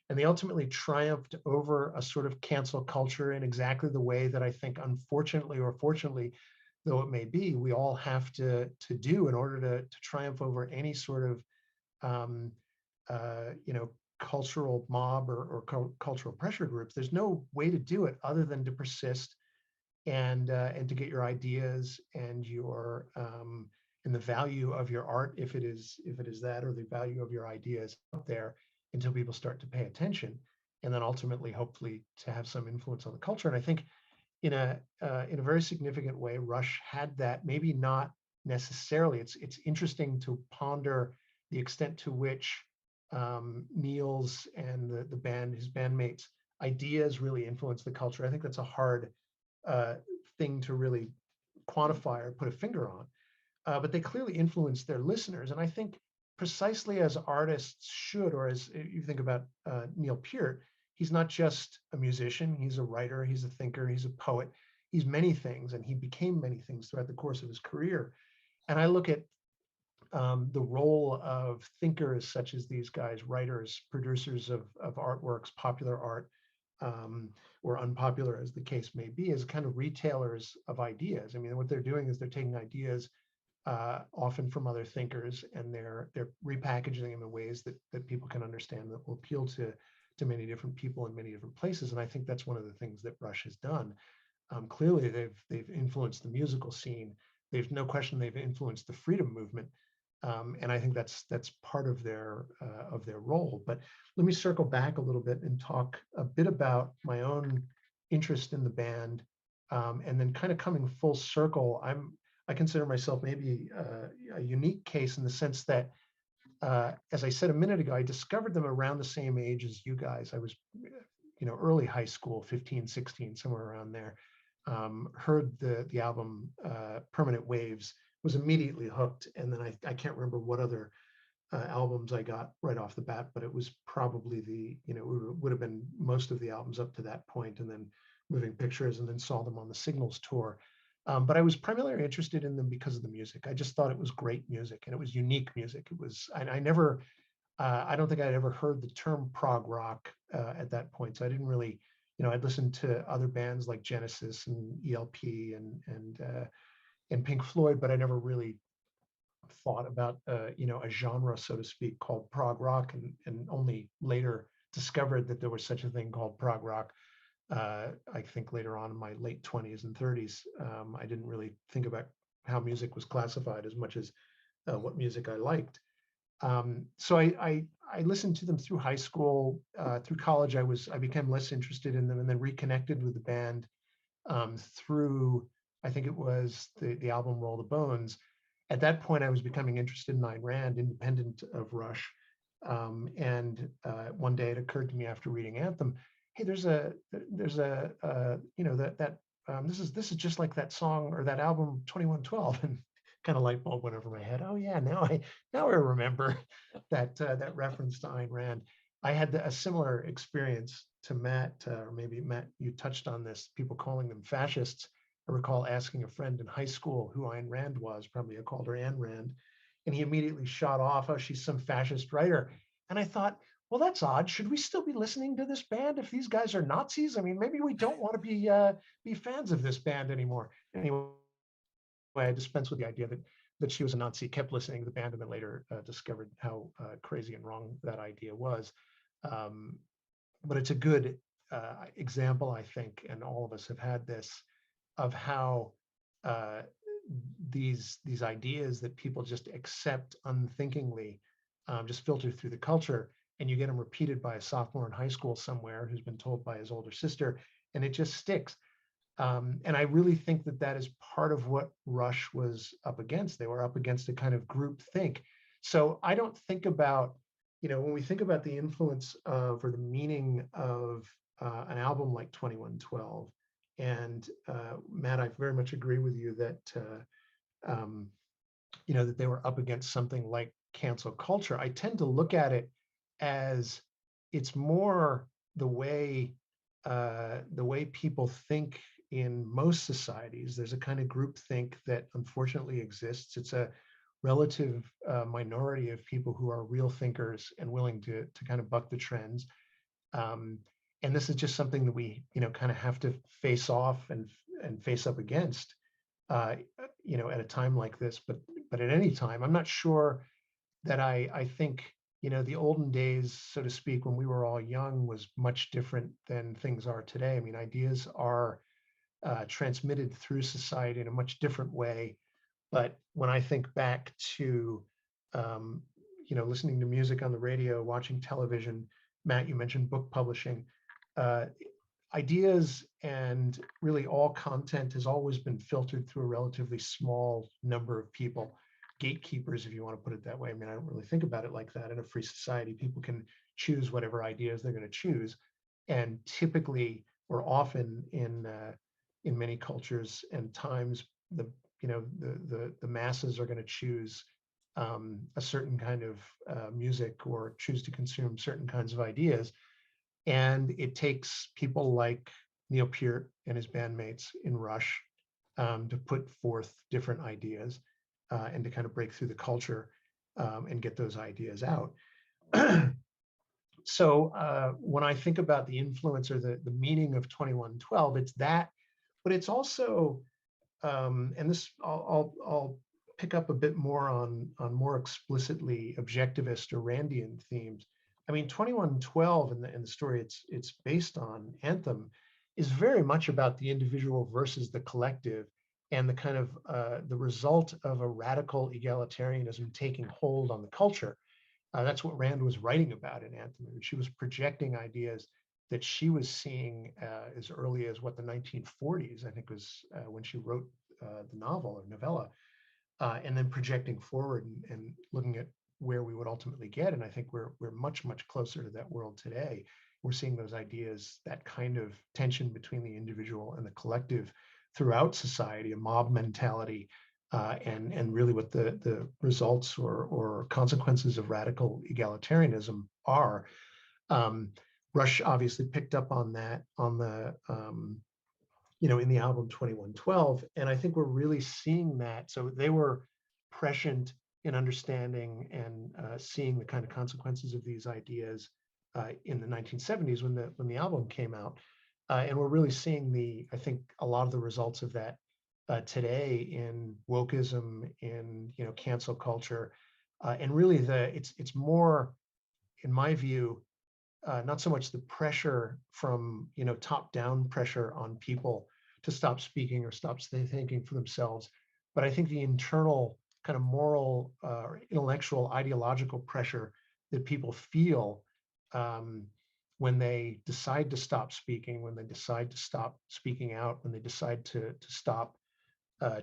And they ultimately triumphed over a sort of cancel culture in exactly the way that I think, unfortunately or fortunately, though it may be, we all have to do in order to triumph over any sort of cultural mob or cultural pressure groups. There's no way to do it other than to persist and to get your ideas and your and the value of your art, if it is that, or the value of your ideas out there, until people start to pay attention, and then ultimately, hopefully, to have some influence on the culture. And I think in a very significant way, Rush had that. Maybe not necessarily. It's interesting to ponder the extent to which Neil's and his bandmates' ideas really influence the culture. I think that's a hard thing to really quantify or put a finger on, but they clearly influence their listeners. And I think precisely as artists should, or as you think about Neil Peart, he's not just a musician, he's a writer, he's a thinker, he's a poet, he's many things, and he became many things throughout the course of his career. And I look at the role of thinkers such as these guys, writers, producers of artworks, popular art, or unpopular as the case may be, as kind of retailers of ideas. I mean, what they're doing is they're taking ideas often from other thinkers, and they're repackaging them in ways that people can understand, that will appeal to many different people in many different places. And I think that's one of the things that Rush has done. Clearly, they've influenced the musical scene. There's no question they've influenced the freedom movement, and I think that's part of their role. But let me circle back a little bit and talk a bit about my own interest in the band, and then kind of coming full circle. I consider myself maybe a unique case in the sense that, as I said a minute ago, I discovered them around the same age as you guys. I was, early high school, 15, 16, somewhere around there. Heard the album Permanent Waves, was immediately hooked. And then I can't remember what other albums I got right off the bat, but it was probably it would have been most of the albums up to that point, and then Moving Pictures, and then saw them on the Signals tour. But I was primarily interested in them because of the music. I just thought it was great music, and it was unique music. It was, I never, I don't think I'd ever heard the term prog rock at that point. So I didn't really, I'd listened to other bands like Genesis and ELP and Pink Floyd, but I never really thought about, a genre, so to speak, called prog rock, and only later discovered that there was such a thing called prog rock. I think later on in my late 20s and 30s. I didn't really think about how music was classified as much as what music I liked. So I listened to them through high school. Through college, I became less interested in them, and then reconnected with the band through, I think it was the album Roll the Bones. At that point, I was becoming interested in Ayn Rand, independent of Rush. And one day it occurred to me after reading Anthem, hey, this is just like that song or that album 2112, and kind of light bulb went over my head. Oh yeah, now I remember that reference to Ayn Rand. I had a similar experience to Matt, or maybe Matt, you touched on this, people calling them fascists. I recall asking a friend in high school who Ayn Rand was. Probably I called her Ayn Rand, and he immediately shot off, oh, she's some fascist writer. And I thought, well, that's odd. Should we still be listening to this band if these guys are Nazis? I mean, maybe we don't want to be fans of this band anymore. Anyway, I dispensed with the idea that she was a Nazi, kept listening to the band, and then later discovered how crazy and wrong that idea was. But it's a good example, I think, and all of us have had this, of how these ideas that people just accept unthinkingly just filter through the culture, and you get them repeated by a sophomore in high school somewhere who's been told by his older sister, and it just sticks. And I really think that is part of what Rush was up against. They were up against a kind of group think. So I don't think about, when we think about the influence of, or the meaning of an album like 2112, and Matt, I very much agree with you that, that they were up against something like cancel culture. I tend to look at it as it's more the way people think in most societies. There's a kind of group think that unfortunately exists. It's a relative minority of people who are real thinkers and willing to kind of buck the trends. And this is just something that we, kind of have to face off and face up against, at a time like this. But at any time, I'm not sure that I think, the olden days, so to speak, when we were all young, was much different than things are today. I mean, ideas are transmitted through society in a much different way. But when I think back to, listening to music on the radio, watching television, Matt, you mentioned book publishing, ideas and really all content has always been filtered through a relatively small number of people, gatekeepers, if you want to put it that way. I mean, I don't really think about it like that. In a free society, people can choose whatever ideas they're going to choose. And typically, or often in many cultures and times, the masses are going to choose a certain kind of music, or choose to consume certain kinds of ideas. And it takes people like Neil Peart and his bandmates in Rush to put forth different ideas and to kind of break through the culture and get those ideas out. So when I think about the influence or the meaning of 2112, it's that, but it's also, and this I'll pick up a bit more on more explicitly objectivist or Randian themes. I mean, 2112 in the story it's based on, Anthem, is very much about the individual versus the collective, and the kind of the result of a radical egalitarianism taking hold on the culture. That's what Rand was writing about in Anthem. She was projecting ideas that she was seeing as early as what, the 1940s, I think, was when she wrote the novel or novella, and then projecting forward and looking at where we would ultimately get. And I think we're much, much closer to that world today. We're seeing those ideas, that kind of tension between the individual and the collective throughout society, a mob mentality, and really what the results or consequences of radical egalitarianism are. Rush obviously picked up on that on the in the album 2112, and I think we're really seeing that. So they were prescient in understanding and seeing the kind of consequences of these ideas in the 1970s when the album came out, and we're really seeing I think a lot of the results of that today in wokeism, in cancel culture, and really it's more, in my view, not so much the pressure from top-down pressure on people to stop speaking or stop thinking for themselves, but I think the internal kind of moral, intellectual, ideological pressure that people feel when they decide to stop speaking, when they decide to stop speaking out, when they decide to stop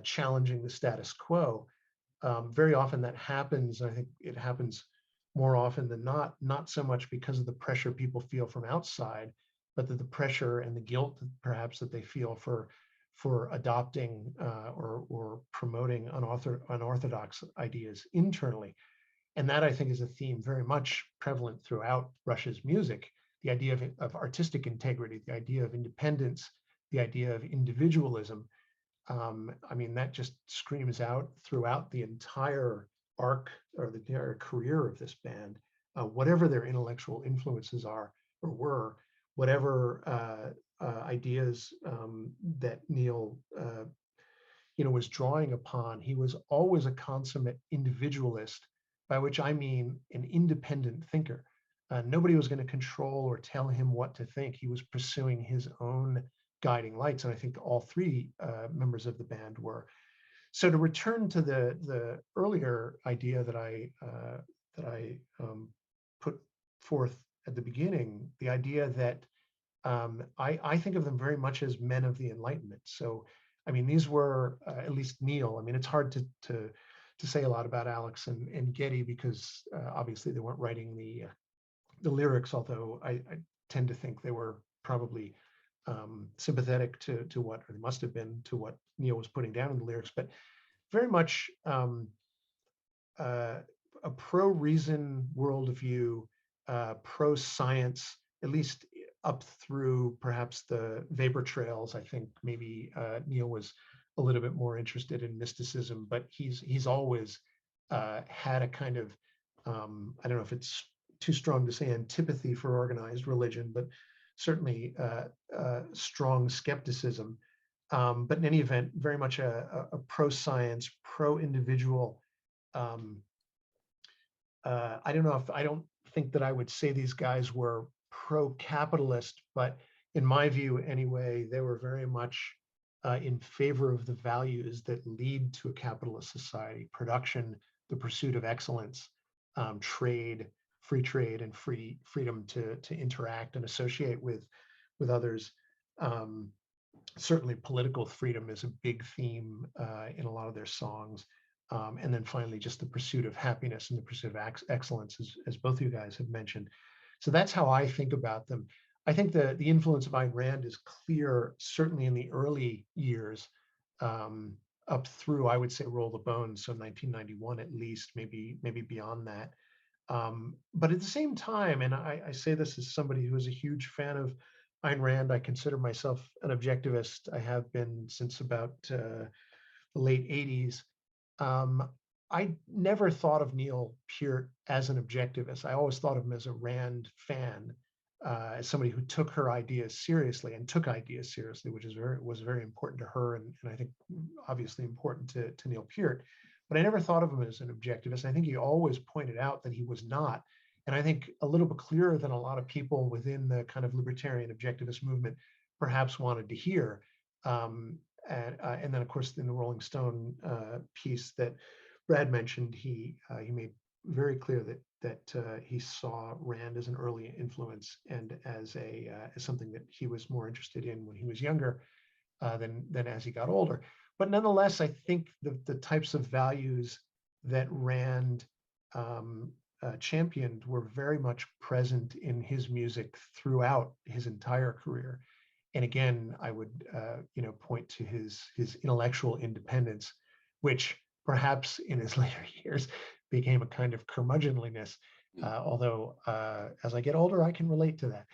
challenging the status quo. Very often that happens. I think it happens more often than not so much because of the pressure people feel from outside, but that the pressure and the guilt perhaps that they feel for adopting or promoting unorthodox ideas internally. And that, I think, is a theme very much prevalent throughout Rush's music. The idea of artistic integrity, the idea of independence, the idea of individualism. I mean, that just screams out throughout the entire arc or the entire career of this band. Whatever their intellectual influences are or were, whatever ideas that Neil was drawing upon, he was always a consummate individualist, by which I mean an independent thinker. Nobody was going to control or tell him what to think. He was pursuing his own guiding lights, and I think all three members of the band were. So to return to the earlier idea that I put forth at the beginning, the idea that I think of them very much as men of the Enlightenment. So, I mean, these were at least Neil. I mean, it's hard to say a lot about Alex and Geddy because obviously they weren't writing the lyrics, although I tend to think they were probably sympathetic to what, or they must have been, to what Neil was putting down in the lyrics, but very much a pro-reason worldview, pro-science, at least up through perhaps the vapor trails. I think maybe Neil was a little bit more interested in mysticism, but he's always had a kind of, I don't know if it's too strong to say antipathy for organized religion, but certainly strong skepticism. But in any event, very much a pro-science, pro-individual. I don't think that I would say these guys were pro-capitalist, but in my view anyway, they were very much in favor of the values that lead to a capitalist society: production, the pursuit of excellence, trade, free trade, and freedom to interact and associate with others. Certainly political freedom is a big theme in a lot of their songs. And then finally, just the pursuit of happiness and the pursuit of excellence, as both of you guys have mentioned. So that's how I think about them. I think the influence of Ayn Rand is clear, certainly in the early years, up through, I would say, Roll the Bones, so 1991 at least, maybe beyond that. But at the same time, and I say this as somebody who is a huge fan of Ayn Rand, I consider myself an objectivist. I have been since about the late 80s. I never thought of Neil Peart as an objectivist. I always thought of him as a Rand fan, as somebody who took her ideas seriously and took ideas seriously, which was very important to her, and I think obviously important to Neil Peart. but I never thought of him as an objectivist. I think he always pointed out that he was not. And I think a little bit clearer than a lot of people within the kind of libertarian objectivist movement perhaps wanted to hear. And then, of course, in the Rolling Stone piece that Brad mentioned, he made very clear that he saw Rand as an early influence and as something that he was more interested in when he was younger than as he got older. But nonetheless, I think the types of values that Rand championed were very much present in his music throughout his entire career. And again, I would point to his intellectual independence, which perhaps in his later years became a kind of curmudgeonliness. Although as I get older, I can relate to that.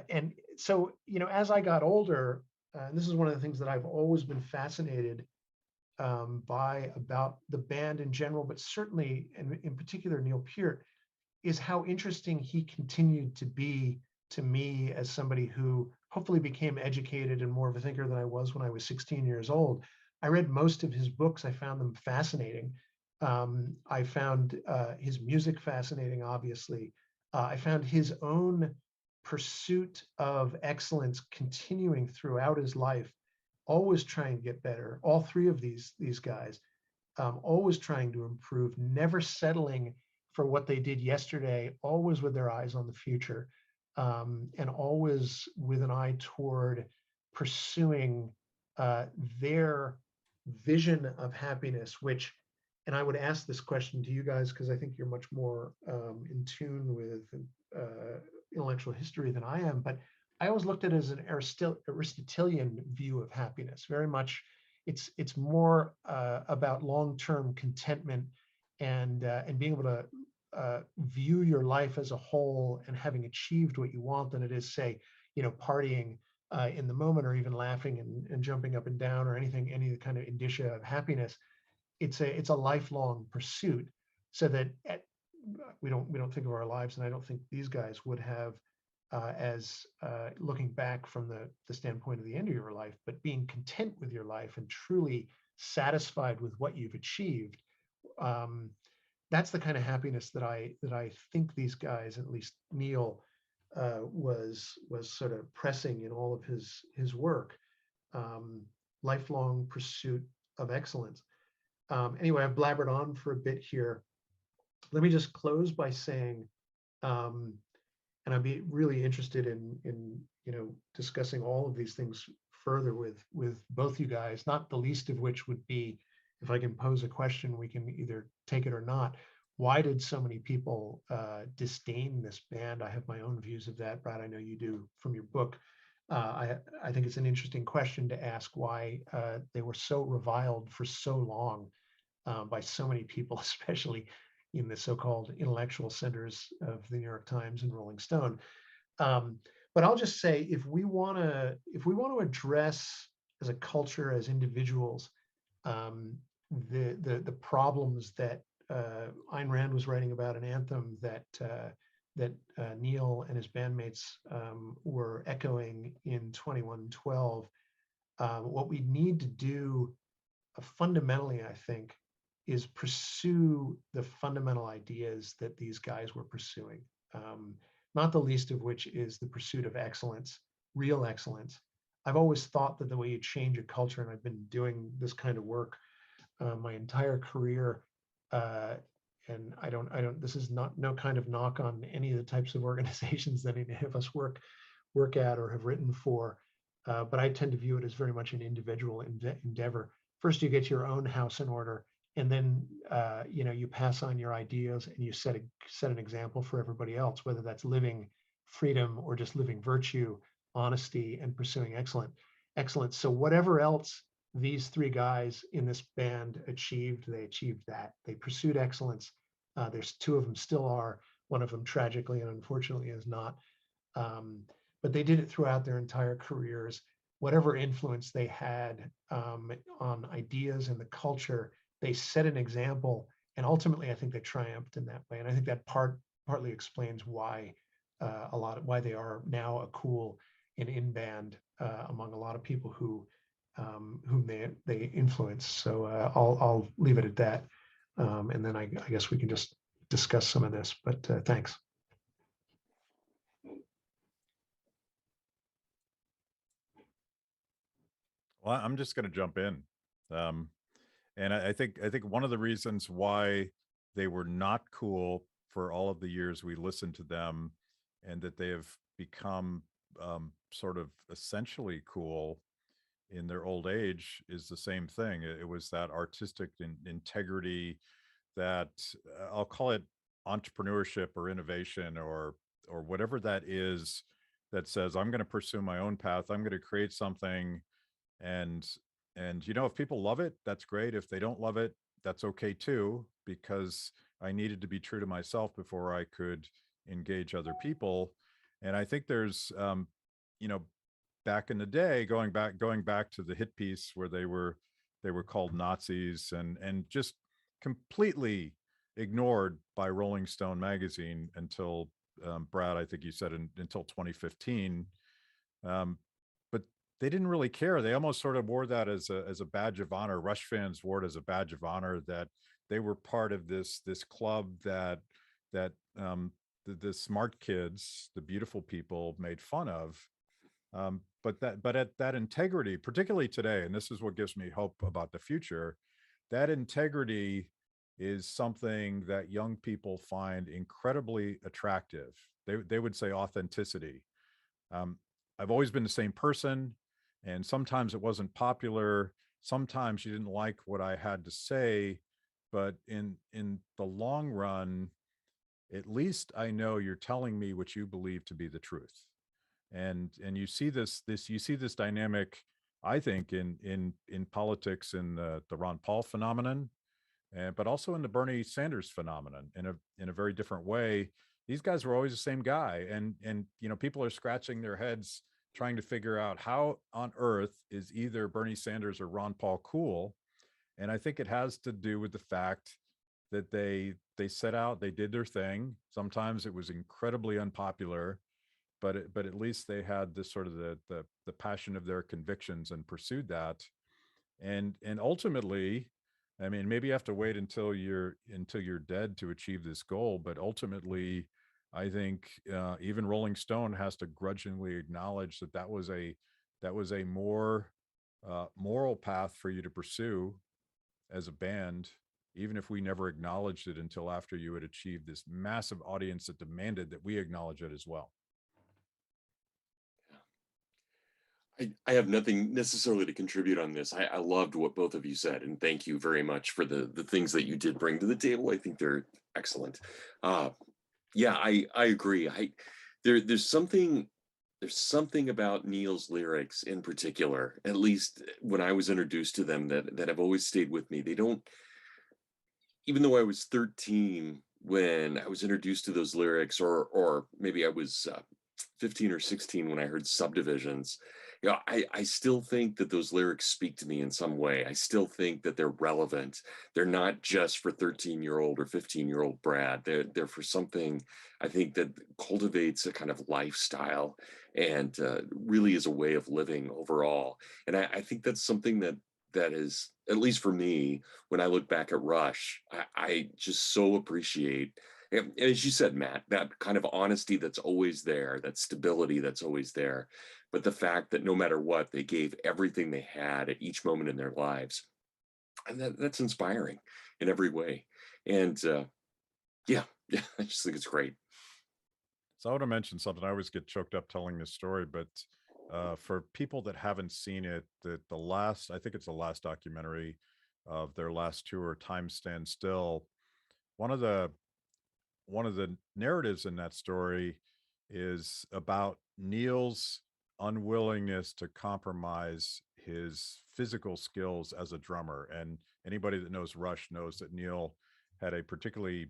And so, as I got older, and this is one of the things that I've always been fascinated by about the band in general, but certainly, and in particular, Neil Peart, is how interesting he continued to be to me as somebody who hopefully became educated and more of a thinker than I was when I was 16 years old. I read most of his books. I found them fascinating. I found his music fascinating, obviously. I found his own pursuit of excellence continuing throughout his life, always trying to get better. All three of these guys, always trying to improve, never settling for what they did yesterday, always with their eyes on the future, and always with an eye toward pursuing their vision of happiness, which, and I would ask this question to you guys because I think you're much more in tune with intellectual history than I am, but I always looked at it as an Aristotelian view of happiness. Very much, it's more about long-term contentment and being able to view your life as a whole and having achieved what you want than it is, say, partying in the moment, or even laughing and jumping up and down, or any kind of indicia of happiness. It's a lifelong pursuit, so that we don't think of our lives, and I don't think these guys would have as looking back from the standpoint of the end of your life, but being content with your life and truly satisfied with what you've achieved. That's the kind of happiness that I think these guys, at least Neil, was sort of pressing in all of his work. Lifelong pursuit of excellence. Anyway, I've blabbered on for a bit here. Let me just close by saying, and I'd be really interested in discussing all of these things further with both you guys, not the least of which would be, if I can pose a question, we can either take it or not. Why did so many people disdain this band? I have my own views of that. Brad, I know you do from your book. I think it's an interesting question to ask why they were so reviled for so long by so many people, especially in the so-called intellectual centers of the New York Times and Rolling Stone. But I'll just say, if we want to address as a culture, as individuals, the problems that Ayn Rand was writing about in Anthem, that Neil and his bandmates were echoing in 2112, what we need to do fundamentally, I think, is pursue the fundamental ideas that these guys were pursuing, not the least of which is the pursuit of excellence, real excellence. I've always thought that the way you change a culture, and I've been doing this kind of work my entire career, and I don't, this is no kind of knock on any of the types of organizations that any of us work at or have written for, but I tend to view it as very much an individual endeavor. First, you get your own house in order, and then you pass on your ideas and you set an example for everybody else, whether that's living freedom or just living virtue, honesty, and pursuing excellence. So whatever else these three guys in this band achieved, they achieved that. They pursued excellence. There's two of them still are. One of them tragically and unfortunately is not. But they did it throughout their entire careers. Whatever influence they had on ideas and the culture, they set an example, and ultimately I think they triumphed in that way. And I think that partly explains why why they are now a cool and in band among a lot of people who whom they influence. So I'll leave it at that. And then I guess we can just discuss some of this, but thanks. Well, I'm just going to jump in. And I think one of the reasons why they were not cool for all of the years we listened to them, and that they have become sort of essentially cool in their old age, is the same thing. It was that artistic integrity, that I'll call it entrepreneurship or innovation or whatever that is, that says, I'm going to pursue my own path. I'm going to create something, and if people love it, that's great. If they don't love it, that's okay too, because I needed to be true to myself before I could engage other people. And I think there's you know back in the day, going back to the hit piece where they were called Nazis, and just completely ignored by Rolling Stone magazine until Brad, I think you said until 2015. But they didn't really care. They almost sort of wore that as a badge of honor. Rush fans wore it as a badge of honor, that they were part of this club that the smart kids, the beautiful people, made fun of. But at that integrity, particularly today, and this is what gives me hope about the future, that integrity is something that young people find incredibly attractive. They would say authenticity. I've always been the same person, and sometimes it wasn't popular. Sometimes you didn't like what I had to say, but in the long run, at least I know you're telling me what you believe to be the truth. And you see this dynamic, I think, in politics, in the Ron Paul phenomenon, but also in the Bernie Sanders phenomenon, in a very different way. These guys were always the same guy, and people are scratching their heads trying to figure out how on earth is either Bernie Sanders or Ron Paul cool. And I think it has to do with the fact that they set out, they did their thing. Sometimes it was incredibly unpopular, but at least they had this sort of the passion of their convictions and pursued that. And ultimately, I mean, maybe you have to wait until you're dead to achieve this goal, but ultimately, I think even Rolling Stone has to grudgingly acknowledge that was a more moral path for you to pursue as a band, even if we never acknowledged it until after you had achieved this massive audience that demanded that we acknowledge it as well. I have nothing necessarily to contribute on this. I loved what both of you said, and thank you very much for the things that you did bring to the table. I think they're excellent. Yeah, I agree. There's something about Neil's lyrics in particular, at least when I was introduced to them, that have always stayed with me. They don't, even though I was 13 when I was introduced to those lyrics, or maybe I was 15 or 16 when I heard Subdivisions. I still think that those lyrics speak to me in some way. I still think that they're relevant. They're not just for 13-year-old or 15-year-old Brad. They're for something, I think, that cultivates a kind of lifestyle and really is a way of living overall. And I think that's something that is, at least for me, when I look back at Rush, I just so appreciate. And as you said, Matt, that kind of honesty that's always there, that stability that's always there, but the fact that no matter what, they gave everything they had at each moment in their lives. And that's inspiring in every way. And yeah, I just think it's great. So I want to mention something. I always get choked up telling this story, but for people that haven't seen it, I think it's the last documentary of their last tour, Time Stands Still. One of the narratives in that story is about Neil's unwillingness to compromise his physical skills as a drummer. And anybody that knows Rush knows that Neil had a particularly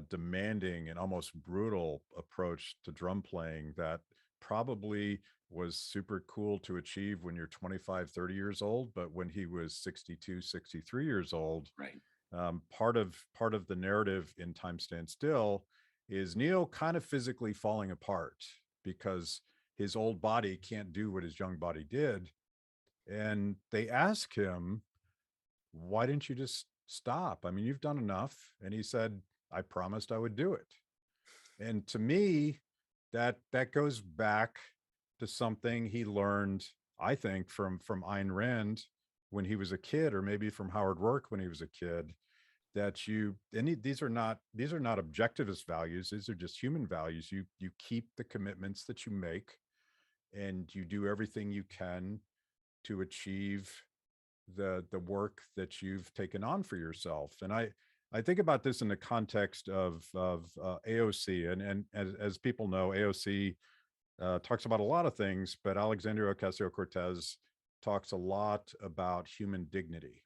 demanding and almost brutal approach to drum playing that probably was super cool to achieve when you're 25, 30 years old. But when he was 62, 63 years old, Right. Part of the narrative in Time Stands Still is Neil kind of physically falling apart because his old body can't do what his young body did. And they ask him, why didn't you just stop? I mean, you've done enough. And he said, I promised I would do it. And to me, that goes back to something he learned, I think, from Ayn Rand when he was a kid, or maybe from Howard Rourke when he was a kid, that these are not objectivist values. These are just human values. You keep the commitments that you make, and you do everything you can to achieve the work that you've taken on for yourself. And I think about this in the context of AOC, and as people know, AOC talks about a lot of things, but Alexandria Ocasio-Cortez talks a lot about human dignity.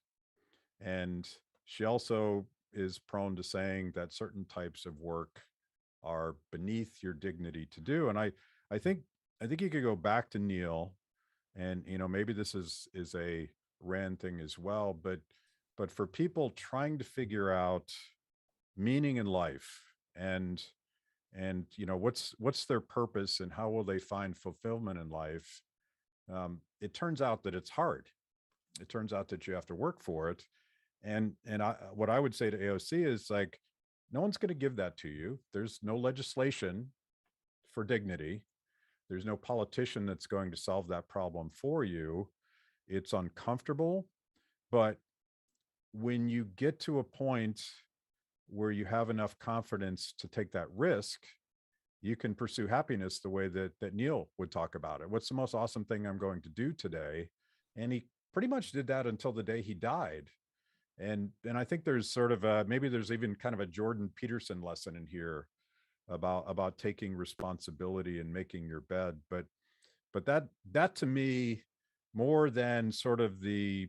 And she also is prone to saying that certain types of work are beneath your dignity to do. And I think you could go back to Neil, and maybe this is a Rand thing as well, but for people trying to figure out meaning in life, and what's their purpose, and how will they find fulfillment in life, it turns out that it's hard. It turns out that you have to work for it. And what I would say to AOC is, like, no one's going to give that to you. There's no legislation for dignity. There's no politician that's going to solve that problem for you. It's uncomfortable, but when you get to a point where you have enough confidence to take that risk, you can pursue happiness the way that Neil would talk about it. What's the most awesome thing I'm going to do today? And he pretty much did that until the day he died. And I think there's sort of maybe there's even kind of a Jordan Peterson lesson in here about taking responsibility and making your bed. But that to me, more than sort of the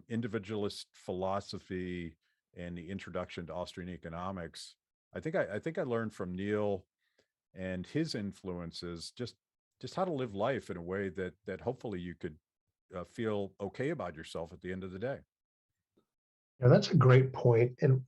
individualist philosophy and the introduction to Austrian economics, I think I learned from Neil and his influences just how to live life in a way that hopefully you could feel okay about yourself at the end of the day. Yeah, that's a great point. And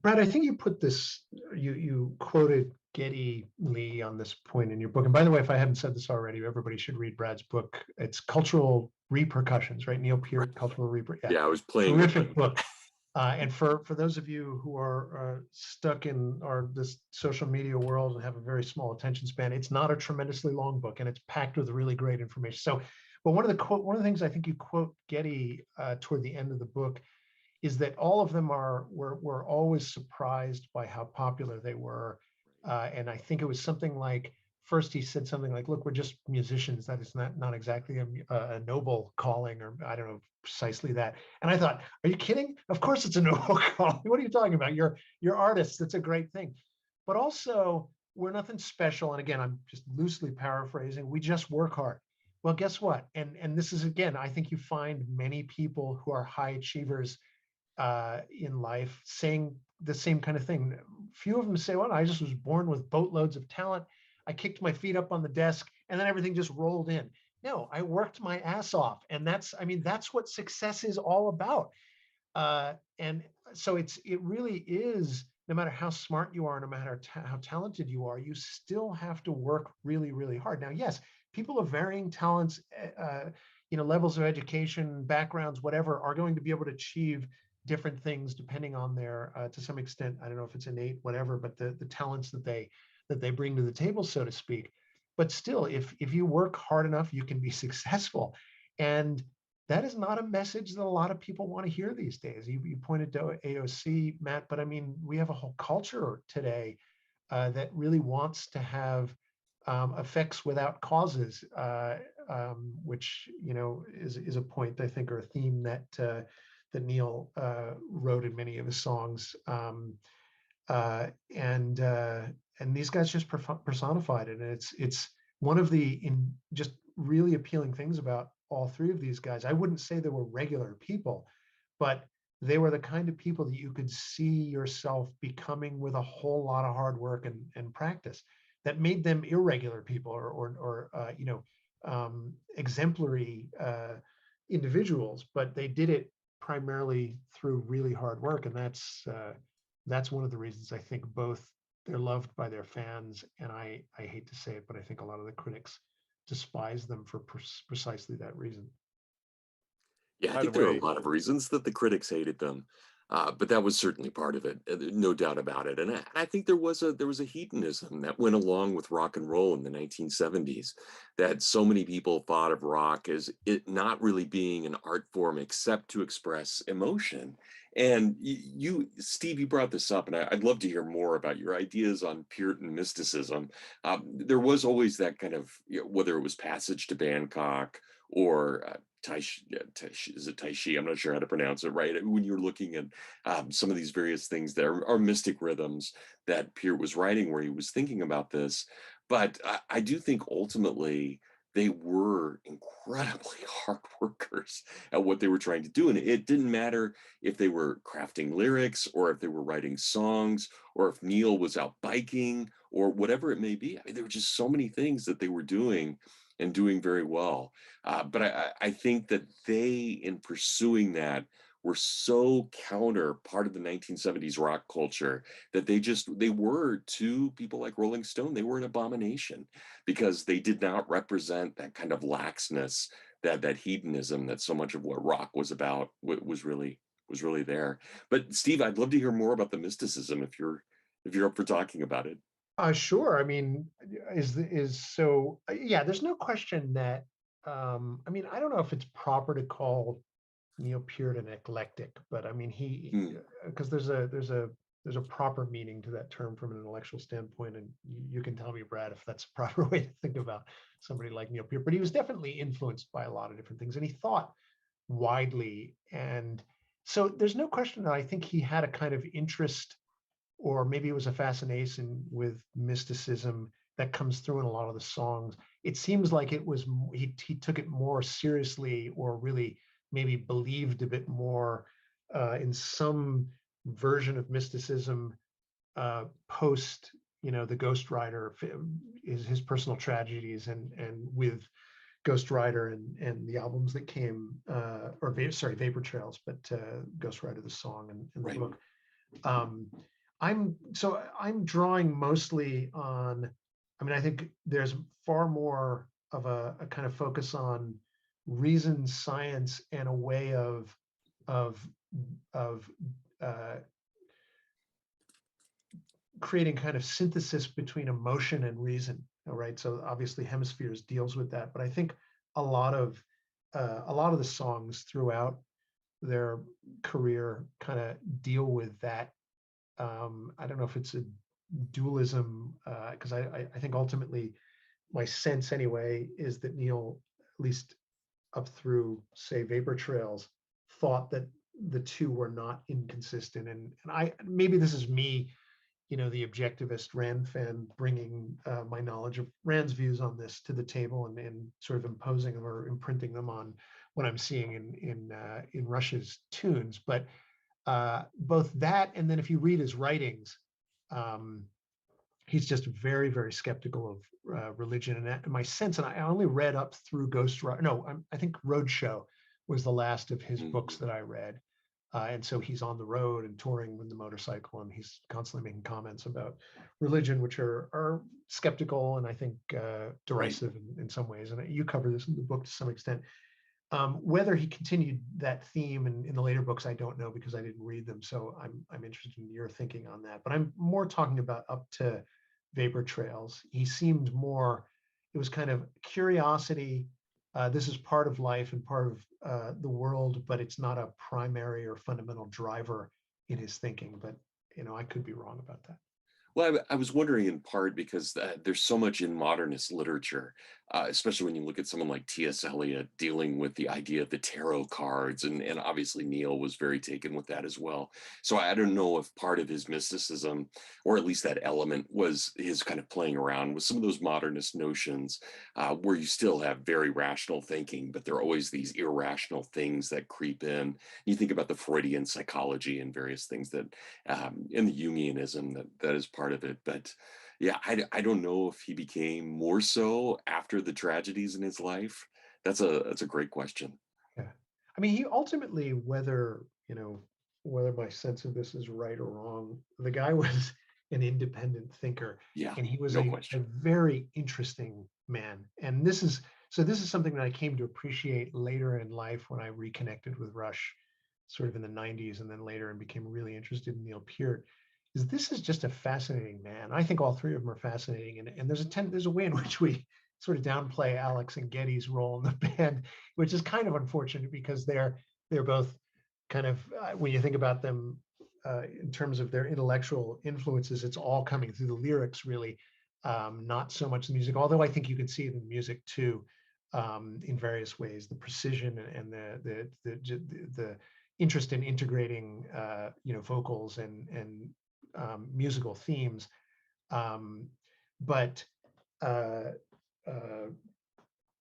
Brad, I think you put this, you quoted Geddy Lee on this point in your book. And by the way, if I haven't said this already, everybody should read Brad's book. It's Cultural Repercussions, right? Neil Peart, Cultural Repercussions. Yeah, I was playing. Terrific book. And for those of you who are stuck in this social media world and have a very small attention span, it's not a tremendously long book, and it's packed with really great information. So, but one of the things I think you quote Geddy toward the end of the book is that all of them were always surprised by how popular they were. And I think it was something like, first he said something like, look, we're just musicians. That is not exactly a noble calling, or I don't know precisely that. And I thought, are you kidding? Of course it's a noble calling. What are you talking about? You're artists. That's a great thing. But also, we're nothing special. And again, I'm just loosely paraphrasing. We just work hard. Well, guess what? And this is, again, I think you find many people who are high achievers in life saying the same kind of thing. Few of them say, well, I just was born with boatloads of talent. I kicked my feet up on the desk and then everything just rolled in. No, I worked my ass off. And that's what success is all about. And so it really is, no matter how smart you are, no matter how talented you are, you still have to work really, really hard. Now, yes, people of varying talents, levels of education, backgrounds, whatever, are going to be able to achieve different things depending on their, to some extent, I don't know if it's innate, whatever, but the talents that they bring to the table, so to speak. But still, if you work hard enough, you can be successful. And that is not a message that a lot of people want to hear these days. You pointed to AOC, Matt, but I mean, we have a whole culture today that really wants to have effects without causes, which is a point, I think, or a theme that Neil wrote in many of his songs, and these guys just personified it. And it's one of the just really appealing things about all three of these guys. I wouldn't say they were regular people, but they were the kind of people that you could see yourself becoming with a whole lot of hard work and practice that made them irregular people or exemplary individuals, but they did it primarily through really hard work. And that's one of the reasons I think both they're loved by their fans, and I hate to say it, but I think a lot of the critics despise them for precisely that reason. Yeah, I By the think there are way, a lot of reasons that the critics hated them, but that was certainly part of it, no doubt about it. And I think there was a hedonism that went along with rock and roll in the 1970s, that so many people thought of rock as it not really being an art form except to express emotion. And Steve, you brought this up, and I'd love to hear more about your ideas on Puritan mysticism. There was always that kind of, whether it was Passage to Bangkok or is it Taishi? I'm not sure how to pronounce it right. When you're looking at some of these various things, there are mystic rhythms that Peart was writing where he was thinking about this. But I do think ultimately they were incredibly hard workers at what they were trying to do. And it didn't matter if they were crafting lyrics or if they were writing songs or if Neil was out biking or whatever it may be. I mean, there were just so many things that they were doing and doing very well. But I think that they, in pursuing that, were so counter part of the 1970s rock culture that they were to people like Rolling Stone, they were an abomination because they did not represent that kind of laxness, that hedonism that so much of what rock was about was really there. But Steve, I'd love to hear more about the mysticism if you're up for talking about it. Sure. I mean, yeah, there's no question that, I mean, I don't know if it's proper to call Neil Peart an eclectic, but I mean, Hmm. because there's a proper meaning to that term from an intellectual standpoint, and you can tell me, Brad, if that's a proper way to think about somebody like Neil Peart. But he was definitely influenced by a lot of different things, and he thought widely, and so there's no question that I think he had a kind of interest, or maybe it was a fascination with mysticism that comes through in a lot of the songs. It seems like it was he took it more seriously, or really maybe believed a bit more in some version of mysticism post, the Ghost Rider, is his personal tragedies, and with Ghost Rider and the albums that came, Vapor Trails, but Ghost Rider, the song and the Right. book. Um, I'm drawing mostly on, I mean, I think there's far more of a kind of focus on reason, science, and a way of of uh, creating kind of synthesis between emotion and reason. All right. So obviously Hemispheres deals with that, but I think a lot of the songs throughout their career kind of deal with that. I don't know if it's a dualism, because I think ultimately my sense anyway is that Neil, at least up through say Vapor Trails, thought that the two were not inconsistent. And I, maybe this is me, the objectivist Rand fan, bringing my knowledge of Rand's views on this to the table, and sort of imposing them or imprinting them on what I'm seeing in Rush's tunes. But both that, and then if you read his writings, um, he's just very, very skeptical of religion. And my sense, and I only read up through Ghost Rider. No, I think Roadshow was the last of his books that I read. And so he's on the road and touring with the motorcycle, and he's constantly making comments about religion, which are skeptical and I think derisive in some ways. And you cover this in the book to some extent. Whether he continued that theme in the later books, I don't know, because I didn't read them. So I'm interested in your thinking on that. But I'm more talking about up to Vapor Trails. He seemed more, it was kind of curiosity. This is part of life and part of the world, but it's not a primary or fundamental driver in his thinking. But I could be wrong about that. Well, I was wondering in part because there's so much in modernist literature, especially when you look at someone like T.S. Eliot dealing with the idea of the tarot cards, and obviously Neil was very taken with that as well. So I don't know if part of his mysticism, or at least that element, was his kind of playing around with some of those modernist notions, where you still have very rational thinking, but there are always these irrational things that creep in. You think about the Freudian psychology and various things that, in the Jungianism, that is part of it. But yeah, I don't know if he became more so after the tragedies in his life. That's a great question. Yeah. I mean, he ultimately, whether my sense of this is right or wrong, the guy was an independent thinker, Yeah, and he was no a question. very interesting man. And this is something that I came to appreciate later in life when I reconnected with Rush sort of in the 90s and then later and became really interested in Neil Peart. This is just a fascinating man. I think all three of them are fascinating. And there's a way in which we sort of downplay Alex and Geddy's role in the band, which is kind of unfortunate because they're both kind of, when you think about them in terms of their intellectual influences, it's all coming through the lyrics, really, not so much the music, although I think you can see it in the music too, in various ways, the precision and the interest in integrating, vocals and musical themes. But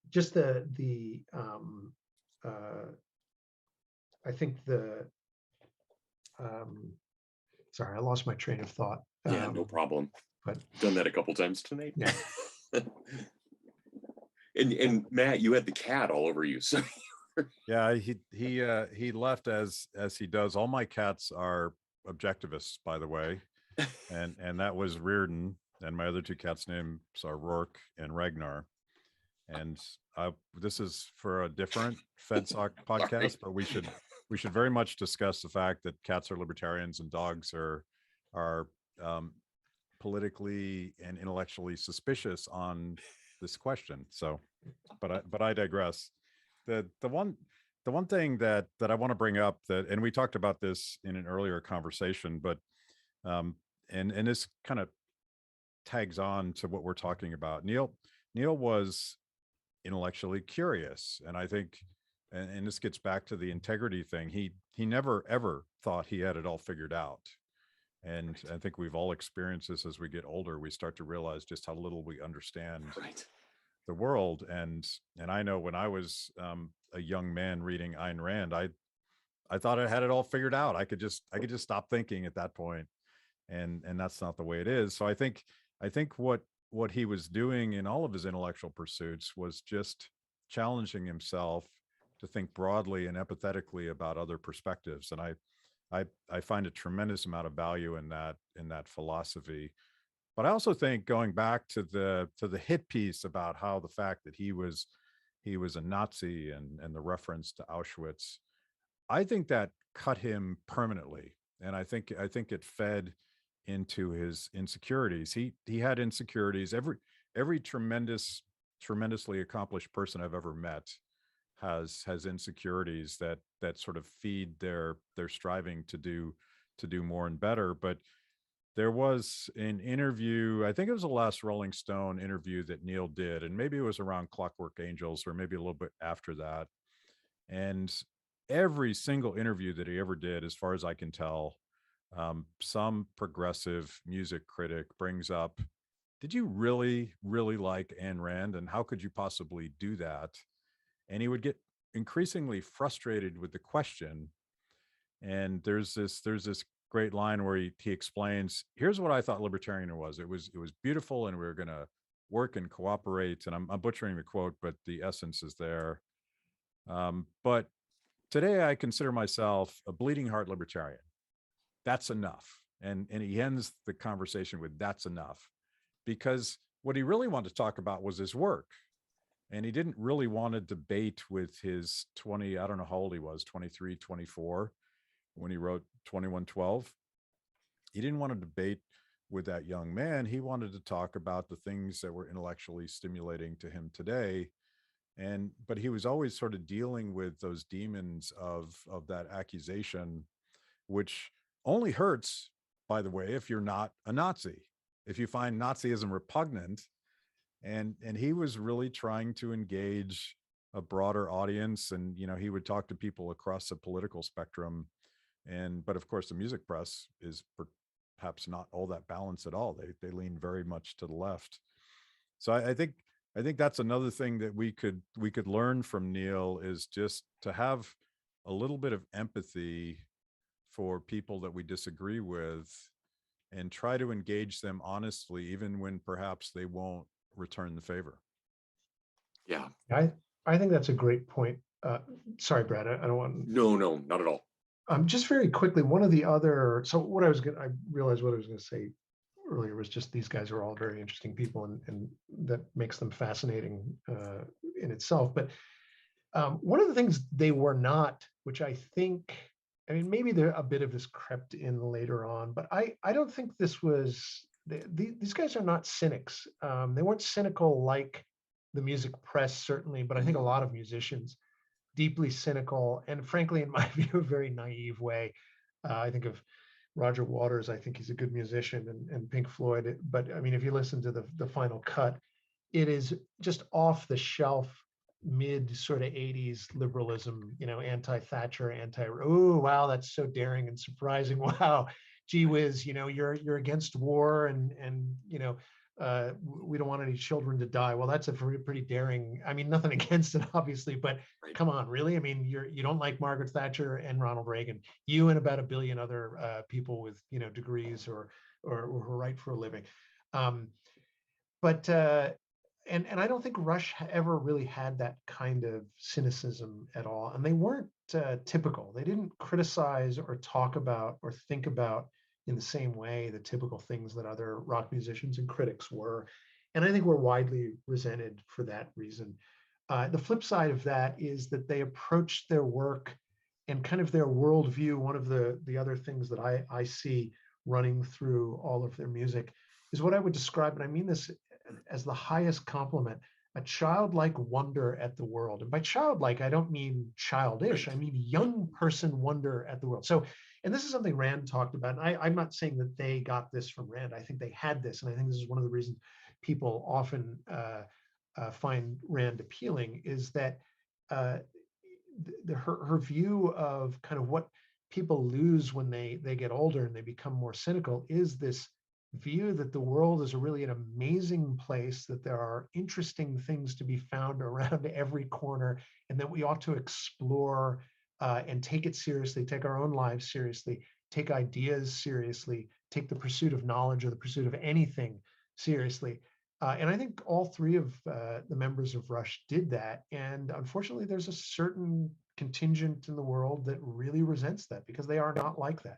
just I think sorry, I lost my train of thought. Yeah, no problem. But done that a couple times tonight. Yeah. And Matt, you had the cat all over you. So Yeah, he left as he does. All my cats are objectivists, by the way, and that was Reardon, and my other two cats' names are Rourke and Ragnar. And this is for a different FedSoc podcast, right. but we should very much discuss the fact that cats are libertarians and dogs are politically and intellectually suspicious on this question. So, but I digress. The one thing that I want to bring up, that, and we talked about this in an earlier conversation, but and this kind of tags on to what we're talking about. Neil was intellectually curious, and I think, and this gets back to the integrity thing. He never ever thought he had it all figured out. And I think we've all experienced this as we get older. We start to realize just how little we understand the world. And I know when I was a young man reading Ayn Rand, I thought I had it all figured out. I could just stop thinking at that point. And that's not the way it is. So I think what he was doing in all of his intellectual pursuits was just challenging himself to think broadly and empathetically about other perspectives. And I find a tremendous amount of value in that philosophy. But I also think, going back to the hit piece about how the fact that he was a Nazi and the reference to Auschwitz, I think that cut him permanently. And I think it fed into his insecurities. He had insecurities. Every tremendously accomplished person I've ever met has insecurities that sort of feed their striving to do more and better. But there was an interview, I think it was the last Rolling Stone interview that Neil did, and maybe it was around Clockwork Angels or maybe a little bit after that. And every single interview that he ever did, as far as I can tell, some progressive music critic brings up, did you really, really like Ayn Rand? And how could you possibly do that? And he would get increasingly frustrated with the question. And there's this great line where he explains, here's what I thought libertarian was. It was beautiful, and we were going to work and cooperate. And I'm butchering the quote, but the essence is there. But today I consider myself a bleeding heart libertarian. That's enough. And he ends the conversation with, that's enough, because what he really wanted to talk about was his work. And he didn't really want to debate with his 20, I don't know how old he was, 23, 24, when he wrote 2112. He didn't want to debate with that young man. He wanted to talk about the things that were intellectually stimulating to him today. But he was always sort of dealing with those demons of that accusation, which only hurts, by the way, if you're not a Nazi, if you find Nazism repugnant. And he was really trying to engage a broader audience. And, he would talk to people across the political spectrum. But of course, the music press is perhaps not all that balanced at all. They lean very much to the left. So I think that's another thing that we could learn from Neil, is just to have a little bit of empathy for people that we disagree with, and try to engage them honestly, even when perhaps they won't return the favor. Yeah. I think that's a great point. Sorry, Brad, I don't want. No, not at all. Just very quickly, one of the other, so what I realized what I was going to say earlier was just these guys are all very interesting people, and that makes them fascinating in itself. But one of the things they were not, which I think, I mean, maybe there a bit of this crept in later on, but I don't think this was, these guys are not cynics. They weren't cynical like the music press, certainly, but I think a lot of musicians, deeply cynical, and frankly, in my view, a very naive way. I think of Roger Waters. I think he's a good musician, and Pink Floyd. But I mean, if you listen to the final cut, it is just off the shelf, mid sort of 80s liberalism, anti-Thatcher, oh, wow, that's so daring and surprising. Wow, gee whiz, you're against war, and we don't want any children to die. Well, that's a pretty daring, I mean, nothing against it, obviously, but come on, really? I mean, you don't like Margaret Thatcher and Ronald Reagan, you and about a billion other people with, degrees or who write for a living. But I don't think Rush ever really had that kind of cynicism at all. And they weren't typical. They didn't criticize or talk about or think about in the same way the typical things that other rock musicians and critics were. And I think were widely resented for that reason. The flip side of that is that they approached their work and kind of their worldview. One of the other things that I see running through all of their music is what I would describe, and I mean this as the highest compliment, a childlike wonder at the world. And by childlike, I don't mean childish, I mean young person wonder at the world. So, and this is something Rand talked about. And I'm not saying that they got this from Rand. I think they had this. And I think this is one of the reasons people often find Rand appealing, is that her view of kind of what people lose when they get older and they become more cynical is this view that the world is really an amazing place, that there are interesting things to be found around every corner, and that we ought to explore and take it seriously, take our own lives seriously, take ideas seriously, take the pursuit of knowledge or the pursuit of anything seriously. And I think all three of the members of Rush did that. And unfortunately, there's a certain contingent in the world that really resents that, because they are not like that.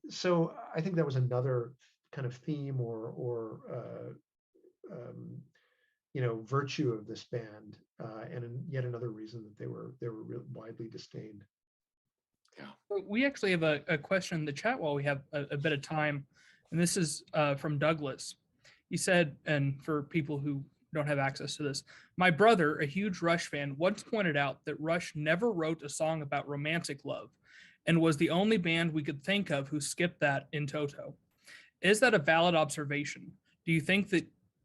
So I think that was another kind of theme or virtue of this band, and yet another reason that they were really widely disdained. Yeah. We actually have a question in the chat while we have a bit of time, and this is from Douglas. He said, and for people who don't have access to this, my brother, a huge Rush fan, once pointed out that Rush never wrote a song about romantic love, and was the only band we could think of who skipped that in toto. Is that a valid observation? Do you think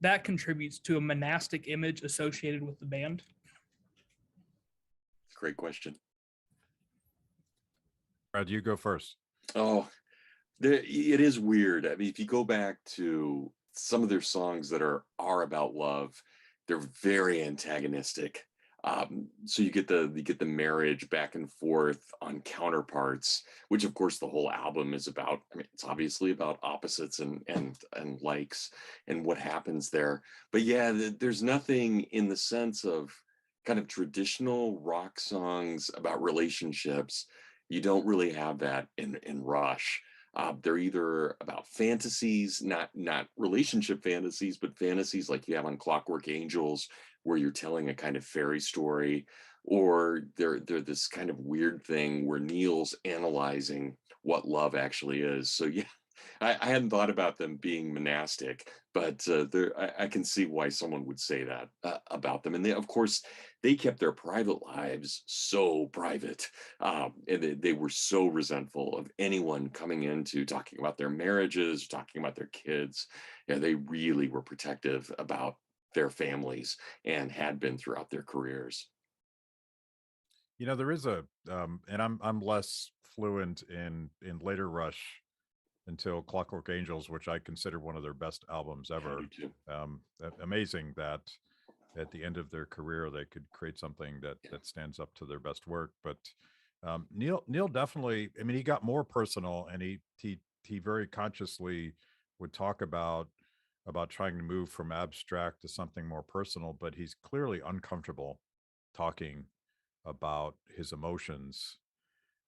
that contributes to a monastic image associated with the band? Great question. Brad, you go first. Oh, it is weird. I mean, if you go back to some of their songs that are about love, they're very antagonistic. So you get the marriage back and forth on Counterparts, which of course the whole album is about. I mean, it's obviously about opposites and likes and what happens there. But yeah, there's nothing in the sense of kind of traditional rock songs about relationships. You don't really have that in Rush. They're either about fantasies, not relationship fantasies, but fantasies like you have on Clockwork Angels, where you're telling a kind of fairy story, or they're this kind of weird thing where Neil's analyzing what love actually is. So yeah, I hadn't thought about them being monastic, but I can see why someone would say that about them. And they, of course, they kept their private lives so private, and they were so resentful of anyone coming into talking about their marriages, talking about their kids. Yeah, they really were protective about their families and had been throughout their careers. There is and I'm less fluent in later Rush until Clockwork Angels, which I consider one of their best albums ever. Yeah, me too. Amazing that at the end of their career they could create something that stands up to their best work. But Neil definitely, I mean, he got more personal, and he very consciously would talk about trying to move from abstract to something more personal, but he's clearly uncomfortable talking about his emotions.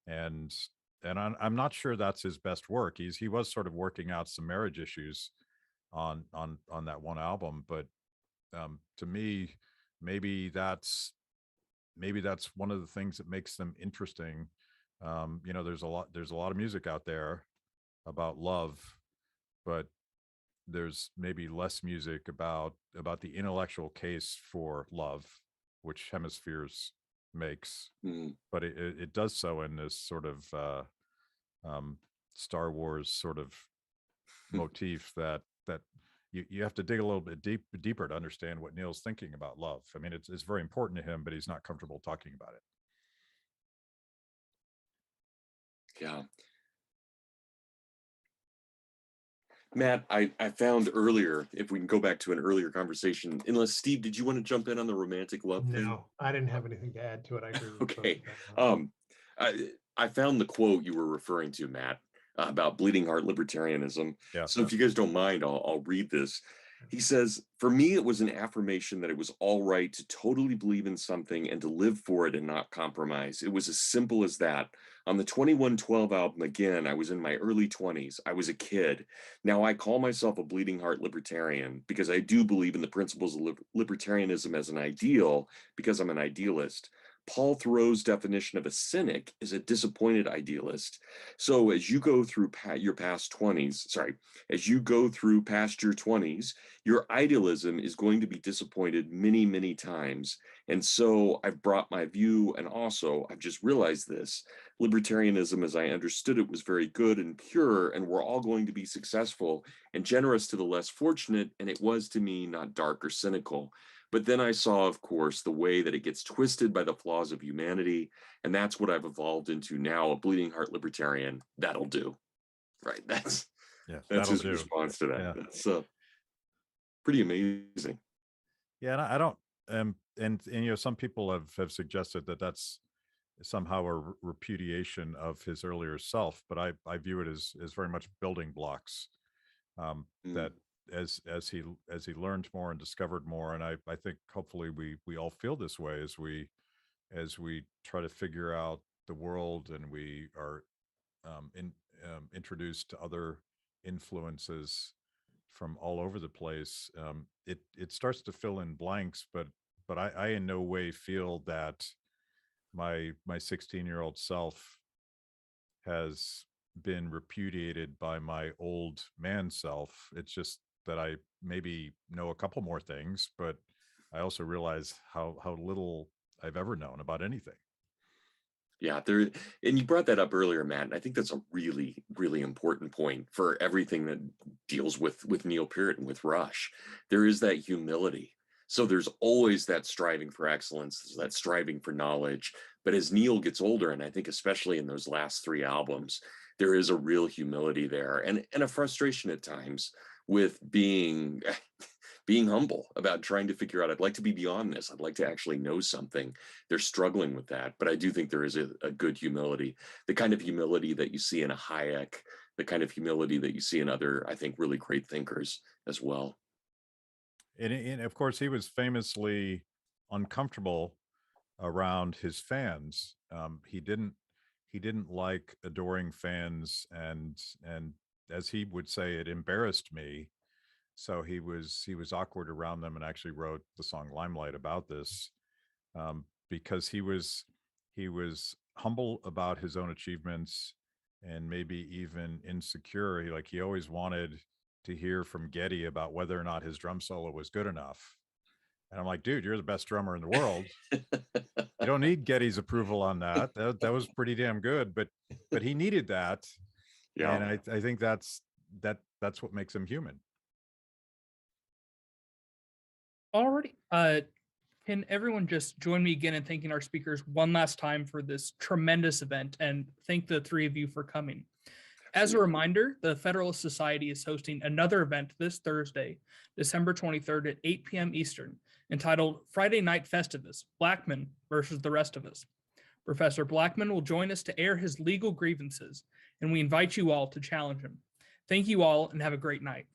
And I'm not sure that's his best work. He was sort of working out some marriage issues on that one album, but to me, maybe that's one of the things that makes them interesting. There's a lot of music out there about love, but there's maybe less music about the intellectual case for love, which Hemispheres makes, but it does so in this sort of Star Wars sort of motif that you have to dig a little bit deeper to understand what Neil's thinking about love. I mean, it's very important to him, but he's not comfortable talking about it. Yeah. Matt, I found earlier, if we can go back to an earlier conversation, unless Steve, did you want to jump in on the romantic love thing? No, I didn't have anything to add to it. I agree with Okay. both of I found the quote you were referring to, Matt, about bleeding heart libertarianism. Yeah. So if you guys don't mind, I'll read this. He says, "For me, it was an affirmation that it was all right to totally believe in something and to live for it and not compromise. It was as simple as that. On the 2112 album, again, I was in my early 20s. I was a kid. Now I call myself a bleeding heart libertarian because I do believe in the principles of libertarianism as an ideal because I'm an idealist. Paul Thoreau's definition of a cynic is a disappointed idealist. So as you go through your past 20s, as you go through past your 20s, your idealism is going to be disappointed many, many times. And so I've brought my view, and also I've just realized this. Libertarianism, as I understood it, was very good and pure, and we're all going to be successful and generous to the less fortunate, and it was to me not dark or cynical. But then I saw, of course, the way that it gets twisted by the flaws of humanity, and that's what I've evolved into now, a bleeding heart libertarian. That'll do." Right. That's his response to that. Yeah. That's pretty amazing. Yeah, and I don't, and some people have suggested that that's somehow a repudiation of his earlier self, but I view it as very much building blocks, that as he learned more and discovered more, and I think hopefully we all feel this way as we try to figure out the world, and we are introduced to other influences from all over the place. It starts to fill in blanks, but I in no way feel that my 16-year-old self has been repudiated by my old man self. It's just that I maybe know a couple more things, but I also realize how little I've ever known about anything. Yeah, and you brought that up earlier, Matt, and I think that's a really, really important point for everything that deals with Neil Peart and with Rush. There is that humility. So there's always that striving for excellence, that striving for knowledge. But as Neil gets older, and I think especially in those last three albums, there is a real humility there, and a frustration at times with being humble about trying to figure out, I'd like to be beyond this. I'd like to actually know something. They're struggling with that, but I do think there is a good humility, the kind of humility that you see in a Hayek, the kind of humility that you see in other, I think, really great thinkers as well. And of course, he was famously uncomfortable around his fans. He didn't like adoring fans, and as he would say, it embarrassed me. So he was awkward around them, and actually wrote the song Limelight about this, because he was humble about his own achievements, and maybe even insecure. He always wanted to hear from Geddy about whether or not his drum solo was good enough. And I'm like, dude, you're the best drummer in the world. You don't need Geddy's approval on that. That was pretty damn good, but he needed that. Yeah. And I think that's what makes him human. Alrighty. Can everyone just join me again in thanking our speakers one last time for this tremendous event, and thank the three of you for coming. As a reminder, the Federalist Society is hosting another event this Thursday, December 23rd at 8 p.m. Eastern, entitled Friday Night Festivus, Blackman versus the Rest of Us. Professor Blackman will join us to air his legal grievances, and we invite you all to challenge him. Thank you all, and have a great night.